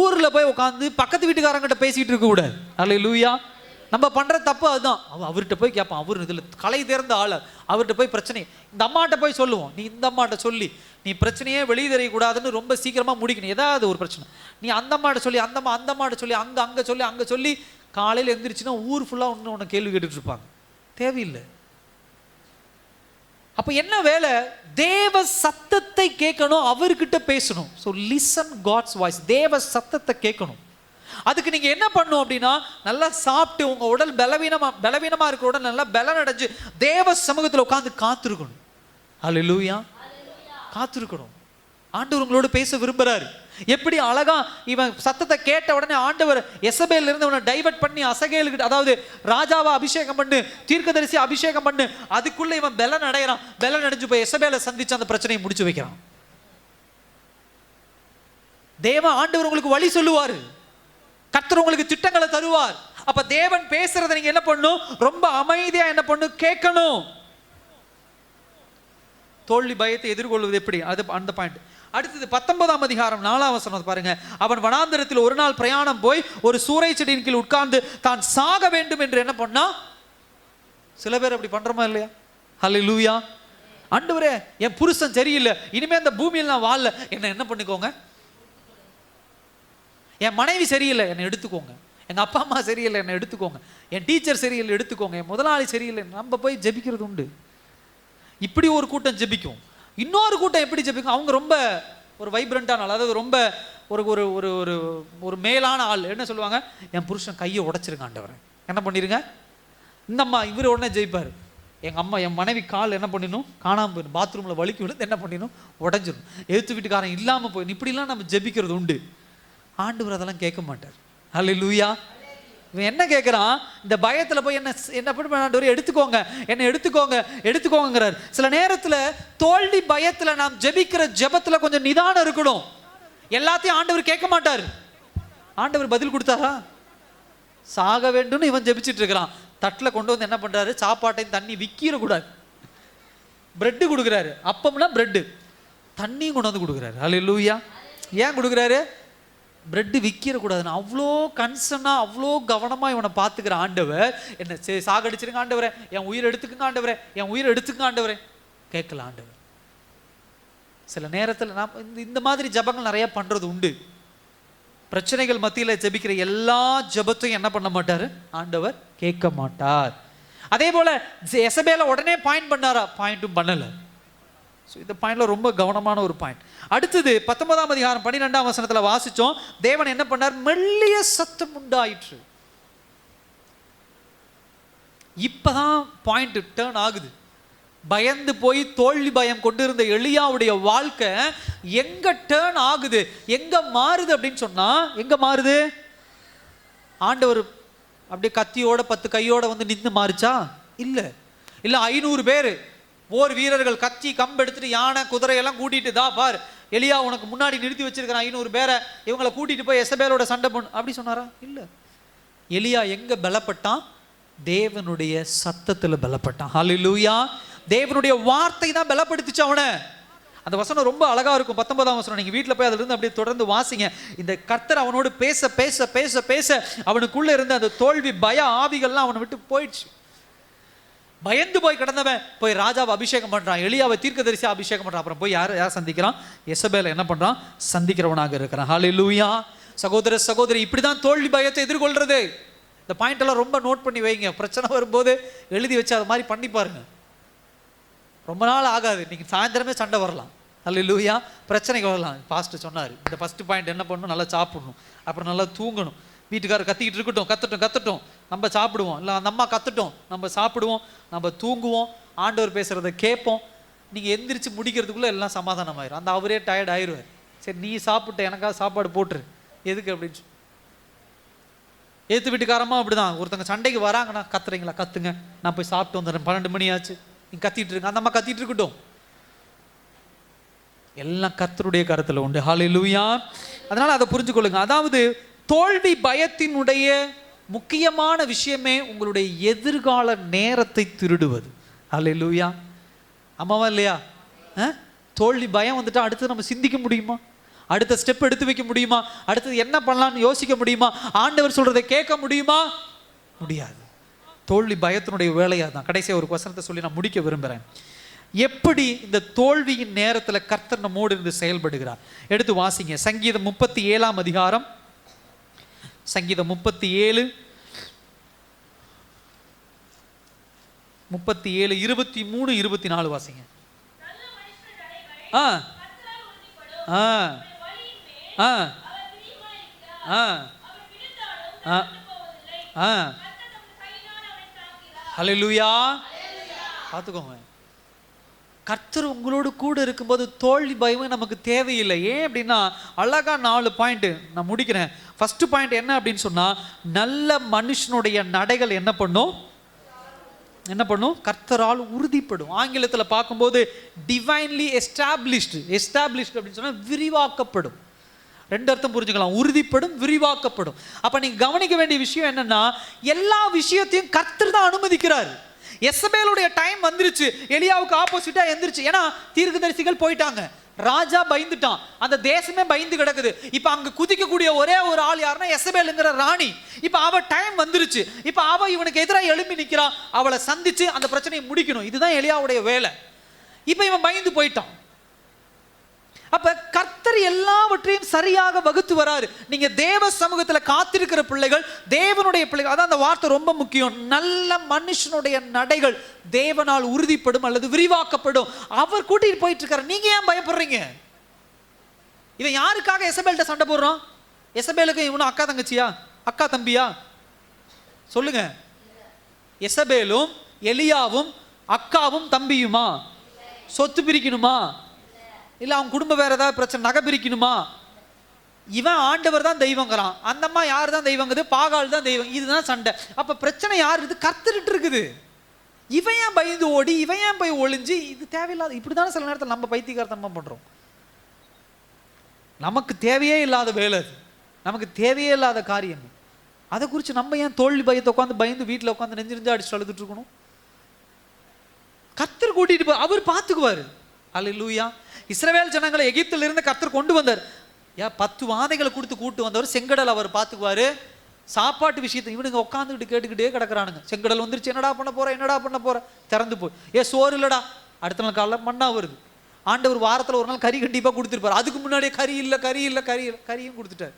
[SPEAKER 2] ஊர்ல போய் உட்காந்து பக்கத்து வீட்டுக்காரங்கிட்ட பேசிட்டு இருக்க கூடாது. ஹல்லேலூயா. நம்ம பண்ற தப்பு அதுதான். அவர்கிட்ட போய் கேட்பான், அவர் இதில் கலை தேர்ந்த ஆள், அவர்கிட்ட போய் பிரச்சனை இந்த அம்மாட்ட போய் சொல்லுவோம், நீ இந்த அம்மாட்ட சொல்லி நீ பிரச்சனையே வெளியே தெரியக்கூடாதுன்னு ரொம்ப சீக்கிரமா முடிக்கணும். ஏதாவது ஒரு பிரச்சனை நீ அந்த அம்மாட்ட சொல்லி, அந்த அம்மாட்ட சொல்லி, அங்கே சொல்லி காலையில் எந்திரிச்சுன்னா ஊர் ஃபுல்லாக ஒன்று கேள்வி கேட்டுட்டு இருப்பாங்க. தேவையில்லை. அப்ப என்ன வேலை? தேவ சத்தத்தை கேட்கணும், அவர்கிட்ட பேசணும். So listen God's voice. தேவ சத்தத்தை கேட்கணும். அதுக்கு நீங்க என்ன பண்ணணும் அப்படின்னா, நல்லா சாப்பிட்டு உங்க உடல் பலவீனமா இருக்கிற உடல் நல்லா பலன் அடைஞ்சு தேவ சமூகத்தில் உட்கார்ந்து காத்திருக்கணும். ஹல்லேலூயா. காத்திருக்கணும். ஆண்டவர் உங்களோட பேச விரும்புறாரு. எப்படி அழகா இவன் சத்தத்தை கேட்ட உடனே ஆண்டவர் எசபேல் இருந்து இவனை டைவர்ட் பண்ணி அசகேலுக்கு, அதாவது ராஜாவை அபிஷேகம் பண்ணு, தீர்க்கதரிசி அபிஷேகம் பண்ணு, அதுக்குள்ள இவன் பலன் அடைகிறான். பலன் அடைஞ்சு போய் எசபேலை சந்திச்சு அந்த பிரச்சனையை முடிச்சு வைக்கிறான். தேவ ஆண்டவர் உங்களுக்கு வழி சொல்லுவாரு, கர்த்தர் உங்களுக்கு திட்டங்களை தருவார். அப்ப தேவன் பேசுறதை நீங்க என்ன பண்ணணும்? ரொம்ப அமைதியா என்ன பண்ணணும்? கேட்கணும். தோல்வி பயத்தை எதிர்கொள்வது எப்படி? அது அந்த பாயிண்ட். அடுத்தது 19ஆம் அதிகாரம் 4ஆம் வசனம் பாருங்க. அவன் வனாந்தரத்தில் ஒரு நாள் பிரயாணம் போய் ஒரு சூரை செடியின் கீழ் உட்கார்ந்து தான் சாக வேண்டும் என்று என்ன பண்ணா? சில பேர் அப்படி பண்றோமா இல்லையா? ஹல்லேலூயா. ஆண்டவரே, என் புருஷன் சரியில்லை, இனிமே அந்த பூமியில் நான் வாழல, என்ன பண்ணிக்கோங்க. என் மனைவி சரியில்லை, என்னை எடுத்துக்கோங்க. எங்க அப்பா அம்மா சரியில்லை, என்னை எடுத்துக்கோங்க. என் டீச்சர் சரியில்லை, எடுத்துக்கோங்க. என் முதலாளி சரியில்லை. நம்ம போய் ஜெபிக்கிறது உண்டு. இப்படி ஒரு கூட்டம் ஜெபிக்கும். இன்னொரு கூட்டம் எப்படி ஜெபிக்கும்? அவங்க ரொம்ப ஒரு வைப்ரண்டான ஆள், அதாவது ரொம்ப ஒரு ஒரு ஒரு ஒரு ஒரு மேலான ஆள். என்ன சொல்லுவாங்க? என் புருஷன் கையை உடைச்சிருங்க ஆண்டவரே, என்ன பண்ணிருங்க. இந்த அம்மா இவர் உடனே ஜெயிப்பாரு. என் மனைவி கால் என்ன பண்ணிடணும்? காணாமல் போயிடும். பாத்ரூமில் வலிக்கு விழுந்து என்ன பண்ணிடணும்? உடஞ்சிடும். எழுத்து வீட்டுக்காரன் இல்லாமல் போயிடும். இப்படிலாம் நம்ம ஜெபிக்கிறது உண்டு. ஆண்டவர் அதெல்லாம் கேட்க மாட்டார். ஹல்லேலூயா. இவன் என்ன கேட்குறான்? இந்த பயத்தில் போய் என்ன பண்ண எடுத்துக்கோங்க, என்னை எடுத்துக்கோங்கிறார். சில நேரத்தில் தோல்வி பயத்தில் நாம் ஜெபிக்கிற ஜெபத்தில் கொஞ்சம் நிதானம் இருக்கணும். எல்லாத்தையும் ஆண்டவர் கேட்க மாட்டார். ஆண்டவர் பதில் கொடுத்தாரா? சாக வேண்டும்னு இவன் ஜெபிச்சுட்டு இருக்கிறான். தட்டில் கொண்டு வந்து என்ன பண்ணுறாரு? சாப்பாட்டையும் தண்ணி விற்கிறக்கூடாது, பிரெட்டு கொடுக்குறாரு. அப்பம்னா பிரெட்டு, தண்ணியும் கொண்டு வந்து கொடுக்குறாரு. ஹல்லேலூயா. ஏன் கொடுக்குறாரு? பிரெட்டு விற்கிறக்கூடாதுன்னு அவ்வளோ கன்சர்னாக, அவ்வளோ கவனமாக இவனை பார்த்துக்கிற ஆண்டவர் என்ன சாகடிச்சிருங்க ஆண்டவரே, என் உயிரை எடுத்துக்குங்க ஆண்டவரே, என் உயிரை எடுத்துக்குங்க ஆண்டவரே. கேட்கல ஆண்டவர். சில நேரத்தில் நாம் இந்த மாதிரி ஜபங்கள் நிறைய பண்ணுறது உண்டு. பிரச்சனைகள் மத்தியில் ஜெபிக்கிற எல்லா ஜபத்தையும் என்ன பண்ண மாட்டார்? ஆண்டவர் கேட்க மாட்டார். அதே போல் எசபேலை உடனே பாயிண்ட் பண்ணாரா? பாயிண்ட்டும் பண்ணலை. ஸோ இந்த பாயிண்ட்ல ரொம்ப கவனமான ஒரு பாயிண்ட். அடுத்தது 19ஆம் அதிகாரம் 12ஆம் வசனத்தில் வாசிச்சோம். தேவன் என்ன பண்ணார்? மெல்லிய சத்தம் உண்டாயிற்று. இப்பதான் பாயிண்ட் டேர்ன் ஆகுது. பயந்து போய் தோல்வி பயம் கொண்டிருந்த எலியாவுடைய வாழ்க்கை எங்க டேர்ன் ஆகுது, எங்க மாறுது அப்படின்னு சொன்னா, எங்க மாறுது? ஆண்டவர் அப்படியே கத்தியோட 10 கையோட வந்து நின்று மாறுச்சா? இல்ல 500 பேர் போர் வீரர்கள் கத்தி கம்பு எடுத்துட்டு யானை குதிரையெல்லாம் கூட்டிட்டு, தா பார் எலியா உனக்கு முன்னாடி நிறுத்தி வச்சிருக்கிறான் 500 பேரை, இவங்களை கூட்டிட்டு போய் எசபேலோட சண்டை பண்ணு அப்படி சொன்னாரா? இல்ல. எலியா எங்க பலப்பட்டான்? தேவனுடைய சத்தத்துல பலப்பட்டான். ஹல்லேலூயா. தேவனுடைய வார்த்தை தான் பலப்படுத்திச்சு அவனை. அந்த வசனம் ரொம்ப அழகா இருக்கும். 19ஆம் வசனம் நீங்க வீட்டில் போய் அதுல இருந்து அப்படியே தொடர்ந்து வாசிங்க. இந்த கர்த்தர் அவனோடு பேச பேச பேச பேச அவனுக்குள்ள இருந்த அந்த தோல்வி பய ஆவிகள்லாம் அவனை விட்டு போயிடுச்சு. பயந்து போய் கிடந்தவன் போய் ராஜாவை அபிஷேகம் பண்றான், எலியாவை தீர்க்கதரிசி அபிஷேகம் பண்றான். அப்புறம் போய் யார் சந்திக்கிறான்? எசபேலை என்ன பண்றான்? சந்திக்கிறவனாக இருக்கிறான். ஹல்லேலூயா. சகோதர சகோதரி, இப்படிதான் தோல்வி பயத்தை எதிர்கொள்றது. இந்த பாயிண்ட் எல்லாம் ரொம்ப நோட் பண்ணி வைங்க. பிரச்சனை வரும்போது எழுதி வச்சு அது மாதிரி பண்ணி பாருங்க. ரொம்ப நாள் ஆகாது, இன்னைக்கு சாயந்தரமே சண்டை வரலாம். ஹல்லேலூயா. பிரச்சனைக்கு வரலாம். பாஸ்டர் சொன்னார், இந்த ஃபர்ஸ்ட் பாயிண்ட் என்ன பண்ணணும்? நல்லா சாப்பிடணும், அப்புறம் நல்லா தூங்கணும். வீட்டுக்காரர் கத்திக்கிட்டு இருக்கட்டும், கத்தட்டும், நம்ம சாப்பிடுவோம். இல்லை அந்த அம்மா கத்தட்டும், நம்ம சாப்பிடுவோம், நம்ம தூங்குவோம், ஆண்டவர் பேசுறதை கேட்போம். நீங்கள் எந்திரிச்சு முடிக்கிறதுக்குள்ளே எல்லாம் சமாதானம் ஆயிரும். அந்த அவரே டயர்ட் ஆயிடுவார். சரி நீ சாப்பிட்ட, எனக்காக சாப்பாடு போட்டுரு, எதுக்கு அப்படின்னு சொல்லி. ஏற்று வீட்டுக்காரமா அப்படிதான். ஒருத்தங்க சண்டைக்கு வராங்கன்னா, கத்துறீங்களா? கத்துங்க, நான் போய் சாப்பிட்டு வந்துடுறேன், 12 மணி ஆச்சு, நீங்க கத்திட்டு இருங்க. அந்த அம்மா கத்திட்டு இருக்கட்டும். எல்லாம் கர்த்தருடைய கருத்துல உண்டு. ஹல்லேலூயா. அதனால அதை புரிஞ்சுக்கொள்ளுங்க. அதாவது தோல்வி பயத்தினுடைய முக்கியமான விஷயமே உங்களுடைய எதிர்கால நேரத்தை திருடுவது. ஹல்லேலூயா. ஆமாவா இல்லையா? தோல்வி பயம் வந்துட்டா அடுத்து நம்ம சிந்திக்க முடியுமா? அடுத்த ஸ்டெப் எடுத்து வைக்க முடியுமா? அடுத்தது என்ன பண்ணலாம்னு யோசிக்க முடியுமா? ஆண்டவர் சொல்றதை கேட்க முடியுமா? முடியாது. தோல்வி பயத்தினுடைய வேலையா தான். கடைசியாக ஒரு வசனத்தை சொல்லி நான் முடிக்க விரும்புகிறேன். எப்படி இந்த தோல்வியின் நேரத்தில் கர்த்தர் நம்மோடு இருந்து செயல்படுகிறார் எடுத்து வாசிங்க. சங்கீதம் 37ஆம் அதிகாரம், சங்கீதம் 37 37, 23, 24 வாசிங்க. ஆ ஆ ஆ ஆ ஆ ஹல்லேலூயா. பார்த்துக்கோங்க, கர்த்தர் உங்களோடு கூட இருக்கும்போது தோல்வி பயமே நமக்கு தேவையில்லை. ஏன் அப்படின்னா அழகா 4 பாயிண்ட் நான் முடிக்கிறேன். ஃபர்ஸ்ட் பாயிண்ட் என்ன அப்படின்னு சொன்னா, நல்ல மனுஷனுடைய நடைகள் என்ன பண்ணும்? கர்த்தரால் உறுதிப்படும். ஆங்கிலத்தில் பார்க்கும்போது டிவைன்லி எஸ்டாப்ளிஷ்டு அப்படின்னு சொன்னா விரிவாக்கப்படும். 2 அர்த்தம் புரிஞ்சுக்கலாம், உறுதிப்படும், விரிவாக்கப்படும். அப்ப நீங்க கவனிக்க வேண்டிய விஷயம் என்னன்னா, எல்லா விஷயத்தையும் கர்த்தர் தான் அனுமதிக்கிறார். எசபேலுடைய டைம் வந்துருச்சு, எலியாவுக்கு ஆப்போசிட்டா எந்திரிச்சு. ஏன்னா தீர்க்கதரிசிகள் போயிட்டாங்க, ராஜா பயந்துட்டான், அந்த தேசமே பயந்து கிடக்குது. இப்ப அங்க குதிக்கக்கூடிய ஒரே ஒரு ஆள் யாருன்னா எசபேலுங்கிற ராணி. இப்ப அவ டைம் வந்துருச்சு, இப்ப அவ இவனுக்கு எதிராக எழும்பி நிக்கிறா, அவளை சந்திச்சு அந்த பிரச்சனையை முடிக்கணும். இதுதான் எலியாவுடைய வேலை. இப்ப இவன் பயந்து போயிட்டான். அப்ப கர்த்தர் எல்லாவற்றையும் சரியாக வகுத்து வராரு. நீங்க தேவ சமூகத்துல காத்திருக்கிற பிள்ளைகள், தேவனுடைய பிள்ளைகள், அதான் அந்த வார்த்தை ரொம்ப முக்கியம். நல்ல மனுஷனுடைய நடைகள் தேவனால் உறுதிப்படும் அல்லது விரிவாக்கப்படும். அவர் கூட்டிட்டு போயிட்டு இருக்காரு, நீங்க ஏன் பயப்படுறீங்க? இவன் யாருக்காக எசபேல்ட்ட சண்டை போடுறான்? எசபேலுக்கு இவனும் அக்கா தங்கச்சியா, அக்கா தம்பியா? சொல்லுங்க. எசபேலும் எலியாவும் அக்காவும் தம்பியுமா? சொத்து பிரிக்கணுமா? இல்லை அவன் குடும்பம் வேற ஏதாவது பிரச்சனை, நகை பிரிக்கணுமா? இவன் ஆண்டவர் தான் தெய்வங்கிறான், அந்த அம்மா யார் தான் தெய்வங்குது? பாகால் தான் தெய்வம். இதுதான் சண்டை. அப்ப பிரச்சனை யார் இருக்குது? கர்த்தர்கிட்ட இருக்குது. இவன் ஏன் பயந்து ஓடி, இவன் ஏன் போய் ஒளிஞ்சு? இது தேவையில்லாத. இப்படிதானே சில நேரத்தில் நம்ம பைத்தியக்காரத்தனமா பண்றோம். நமக்கு தேவையே இல்லாத வேலை அது, நமக்கு தேவையே இல்லாத காரியம். அதை குறித்து நம்ம ஏன் தோல்வி பயத்தை உட்காந்து பயந்து வீட்டில் உட்காந்து நெஞ்சு அடிச்சு அழுதுட்டு இருக்கணும்? கர்த்தர் கூட்டிட்டு போய் அவர் பார்த்துக்குவாரு. அல்லேலூயா. இஸ்ரவேல் ஜனங்களை எகிப்திலிருந்து கர்த்தர் கொண்டு வந்தார். 10 வாதைகளை கொடுத்து கூட்டு வந்தவர். செங்கடல் அவர் பார்த்துக்குவாரு. சாப்பாட்டு விஷயத்தை இவனுங்க உட்காந்துக்கிட்டு கேட்டுக்கிட்டே கிடக்குறானுங்க. செங்கடல் வந்துருச்சு, என்னடா பண்ண போற? திறந்து போய் சோறு இல்லடா, அடுத்த நாள் காலைல மண்ணா வருது. ஆண்டவர் வாரத்தில் ஒரு நாள் கறி கண்டிப்பாக கொடுத்துருப்பாரு. அதுக்கு முன்னாடியே கறியும் கொடுத்துட்டார்.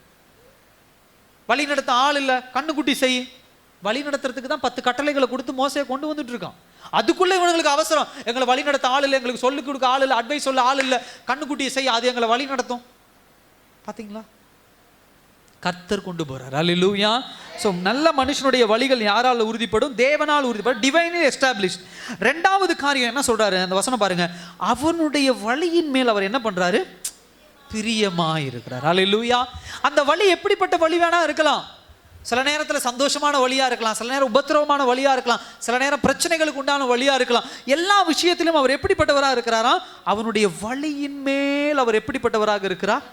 [SPEAKER 2] வழி நடத்த ஆள் இல்லை, கண்ணுக்குட்டி செய். வழி நடத்துறதுக்கு தான் 10 கட்டளைகளை கொடுத்து மோசையை கொண்டு வந்துட்டு இருக்கான். அதுக்குள்ள இவங்களுக்கு அவசரம், எங்களை வழி நடத்த ஆள் இல்லை, எங்களுக்கு சொல்லிக் கொடுக்க ஆள் இல்லை, அட்வைஸ் சொல்ல ஆள் இல்லை, கண்ணுக்குட்டியை செய்ய, அது எங்களை வழி நடத்தும். பாத்தீங்களா? கர்த்தர் கொண்டு போறார். அல்லேலூயா. சோ நல்ல மனுஷனுடைய வழிகள் யாரால உறுதிப்படும்? தேவனால் உறுதிப்படும், டிவைன்லி எஸ்டாப்ளிஷ்ட். 2வது காரியம் என்ன சொல்றாரு அந்த வசனம் பாருங்க, அவனுடைய வழியின் மேல் அவர் என்ன பண்றாரு? பிரியமா இருக்கிறார். அல்லேலூயா. அந்த வழி எப்படிப்பட்ட வழி வேணா இருக்கலாம். சில நேரத்தில் சந்தோஷமான வழியா இருக்கலாம், சில நேரம் உபத்திரவமான வழியா இருக்கலாம், சில நேரம் பிரச்சனைகளுக்கு உண்டான வழியா இருக்கலாம். எல்லா விஷயத்திலும் அவர் எப்படிப்பட்டவராக இருக்கிறாரா? அவனுடைய வழியின் மேல் அவர் எப்படிப்பட்டவராக இருக்கிறார்?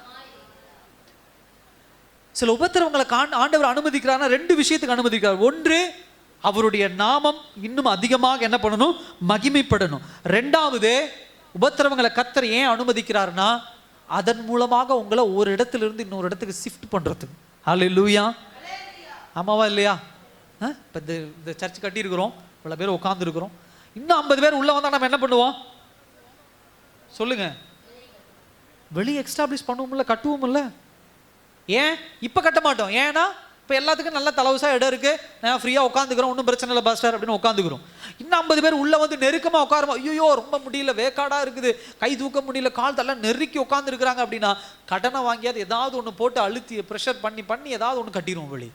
[SPEAKER 2] சில உபத்திரவங்களை ஆண்டவர் அனுமதிக்கிறார்னா 2 விஷயத்துக்கு அனுமதிக்கிறார். ஒன்று, அவருடைய நாமம் இன்னும் அதிகமாக என்ன பண்ணணும்? மகிமைப்படணும். 2வது, உபத்திரவங்களை கர்த்தர் ஏன் அனுமதிக்கிறார்னா அதன் மூலமாக உங்களை ஒரு இடத்திலிருந்து இன்னொரு இடத்துக்கு ஷிஃப்ட் பண்றதுக்கு. அல்லேலூயா. ஆமாவா இல்லையா? இப்போ இந்த சர்ச் கட்டியிருக்கிறோம், இவ்வளோ பேர் உட்காந்துருக்கிறோம், இன்னும் 50 பேர் உள்ள வந்தால் நம்ம என்ன பண்ணுவோம்? சொல்லுங்க. வெளியே எக்ஸ்டாப்ளிஷ் பண்ணுவோம்ல, கட்டுவோம் இல்லை? ஏன் இப்போ கட்ட மாட்டோம்? ஏன்னா இப்போ எல்லாத்துக்கும் நல்ல தலவசாக இடம் இருக்கு, நான் ஃப்ரீயாக உட்காந்துக்கிறோம், ஒன்றும் பிரச்சனை இல்லை பாஸ்டர் அப்படின்னு உட்காந்துக்கிறோம். இன்னும் 50 பேர் உள்ள வந்து நெருக்கமாக உட்காருமா, ஐயோ ரொம்ப முடியல, வேக்காடா இருக்குது, கை தூக்க முடியல, கால் தள்ள நெருக்கி உட்காந்துருக்குறாங்க அப்படின்னா கடனை வாங்கியாவது ஏதாவது ஒன்று போட்டு அழுத்தி ப்ரெஷர் பண்ணி ஏதாவது ஒன்று கட்டிடுவோம் வெளியே.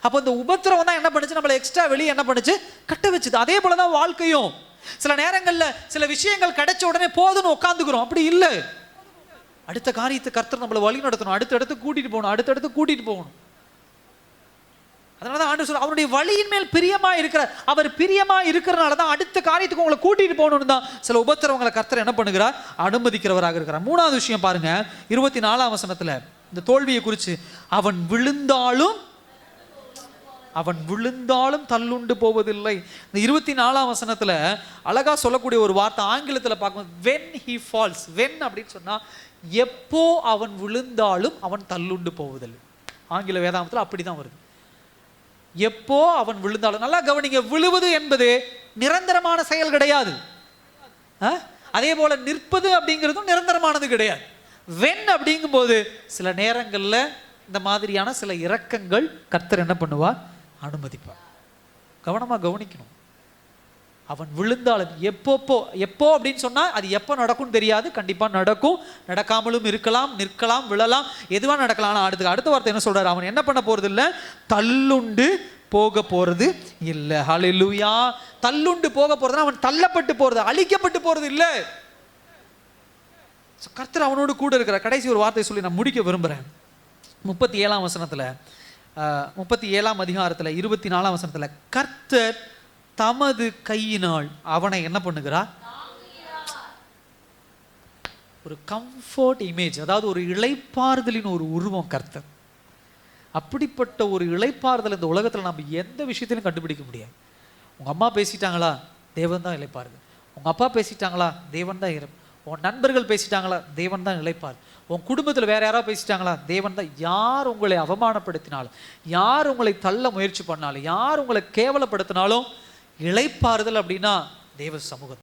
[SPEAKER 2] அப்போ இந்த உபத்திரவம் தான் என்ன பண்ணுச்சு? நம்மளை எக்ஸ்ட்ரா வெளியே என்ன பண்ணுச்சு? கட்ட வச்சுது. அதே போலதான் வாழ்க்கையும். சில நேரங்கள்ல சில விஷயங்கள் கிடைச்ச உடனே போதுன்னு உட்காந்துக்கிறோம். அப்படி இல்லை. அடுத்த காரியத்தை கர்த்தர் நம்மளை வழி நடத்தணும், அடுத்தடுத்து கூட்டிட்டு போகணும். அதனாலதான் ஆண்டவர் சொல்றார், அவருடைய வழியின் மேல் பிரியமா இருக்கிறார். அவர் பிரியமா இருக்கிறனால தான் அடுத்த காரியத்துக்கு உங்களை கூட்டிட்டு போகணும்னு தான் சில உபத்திரவங்களை கர்த்தர் என்ன பண்ணுகிறார்? அனுமதிக்கிறவராக இருக்கிறார். 3வது விஷயம் பாருங்க, 24ஆம் வசனத்துல இந்த தோல்வியை குறித்து, அவன் விழுந்தாலும் தள்ளுண்டு போவதில்லை. இந்த 24ஆம் வசனத்துல அழகா சொல்லக்கூடிய ஒரு வார்த்தை ஆங்கிலத்தில் பார்க்கணும், when he falls. when அப்படின்னு சொன்னா எப்போ அவன் விழுந்தாலும் அவன் தள்ளுண்டு போவதில்லை. ஆங்கில வேதாகமத்தில் அப்படிதான் வருது. எப்போ அவன் விழுந்தாலும். நல்லா கவனிங்க, விழுவது என்பது நிரந்தரமான செயல் கிடையாது. அதே போல நிற்பது அப்படிங்கிறதும் நிரந்தரமானது கிடையாது. when அப்படிங்கும்போது சில நேரங்கள்ல இந்த மாதிரியான சில இரக்கங்கள் கர்த்தர் என்ன பண்ணுவார்? அனுமதிப்பார். கவனமா கவனிக்கணும். அவன் விழுந்தாலும் எப்போ அப்படின்னு சொன்னா அது எப்போ நடக்கும்னு தெரியாது. கண்டிப்பா நடக்கும், நடக்காமலும் இருக்கலாம், நிற்கலாம், விழலாம், எதுவா நடக்கலாம். ஆனால் அடுத்த வார்த்தை என்ன சொல்றாரு? அவன் என்ன பண்ண போறது இல்லை, தள்ளுண்டு போக போறது இல்லை. ஹல்லேலூயா. தள்ளுண்டு போக போறதுன்னா அவன் தள்ளப்பட்டு போறது, அழிக்கப்பட்டு போறது இல்லை. கர்த்தர் அவனோடு கூட இருக்கிறார். கடைசி ஒரு வார்த்தை சொல்லி நான் முடிக்க விரும்புகிறேன். 37ஆம் வசனத்தில், 37ஆம் அதிகாரத்தில் 24ஆம் வசனத்தில், கர்த்தர் தமது கையினால் அவனை என்ன பண்ணுகிறார்? ஒரு கம்ஃபர்ட் இமேஜ், அதாவது ஒரு இளைப்பாறுதலின் ஒரு உருவம் கர்த்தர். அப்படிப்பட்ட ஒரு இளைப்பாறுதல் இந்த உலகத்தில் நம்ம எந்த விஷயத்திலும் கண்டுபிடிக்க முடியாது. உங்கள் அம்மா பேசிட்டாங்களா, தேவன் தான் இளைப்பாறுதல். உங்கள் அப்பா பேசிட்டாங்களா, தேவன் தான் இறை. உன் நண்பர்கள் பேசிட்டாங்களா, தேவன் தான் இளைப்பார். உன் குடும்பத்தில் வேற யாராவது பேசிட்டாங்களா, தேவன் தான். யார் உங்களை அவமானப்படுத்தினாலும், யார் உங்களை தள்ள முயற்சி பண்ணாலும், யார் உங்களை கேவலப்படுத்தினாலும், இளைப்பாறுதல் அப்படின்னா தேவ சமூகம்.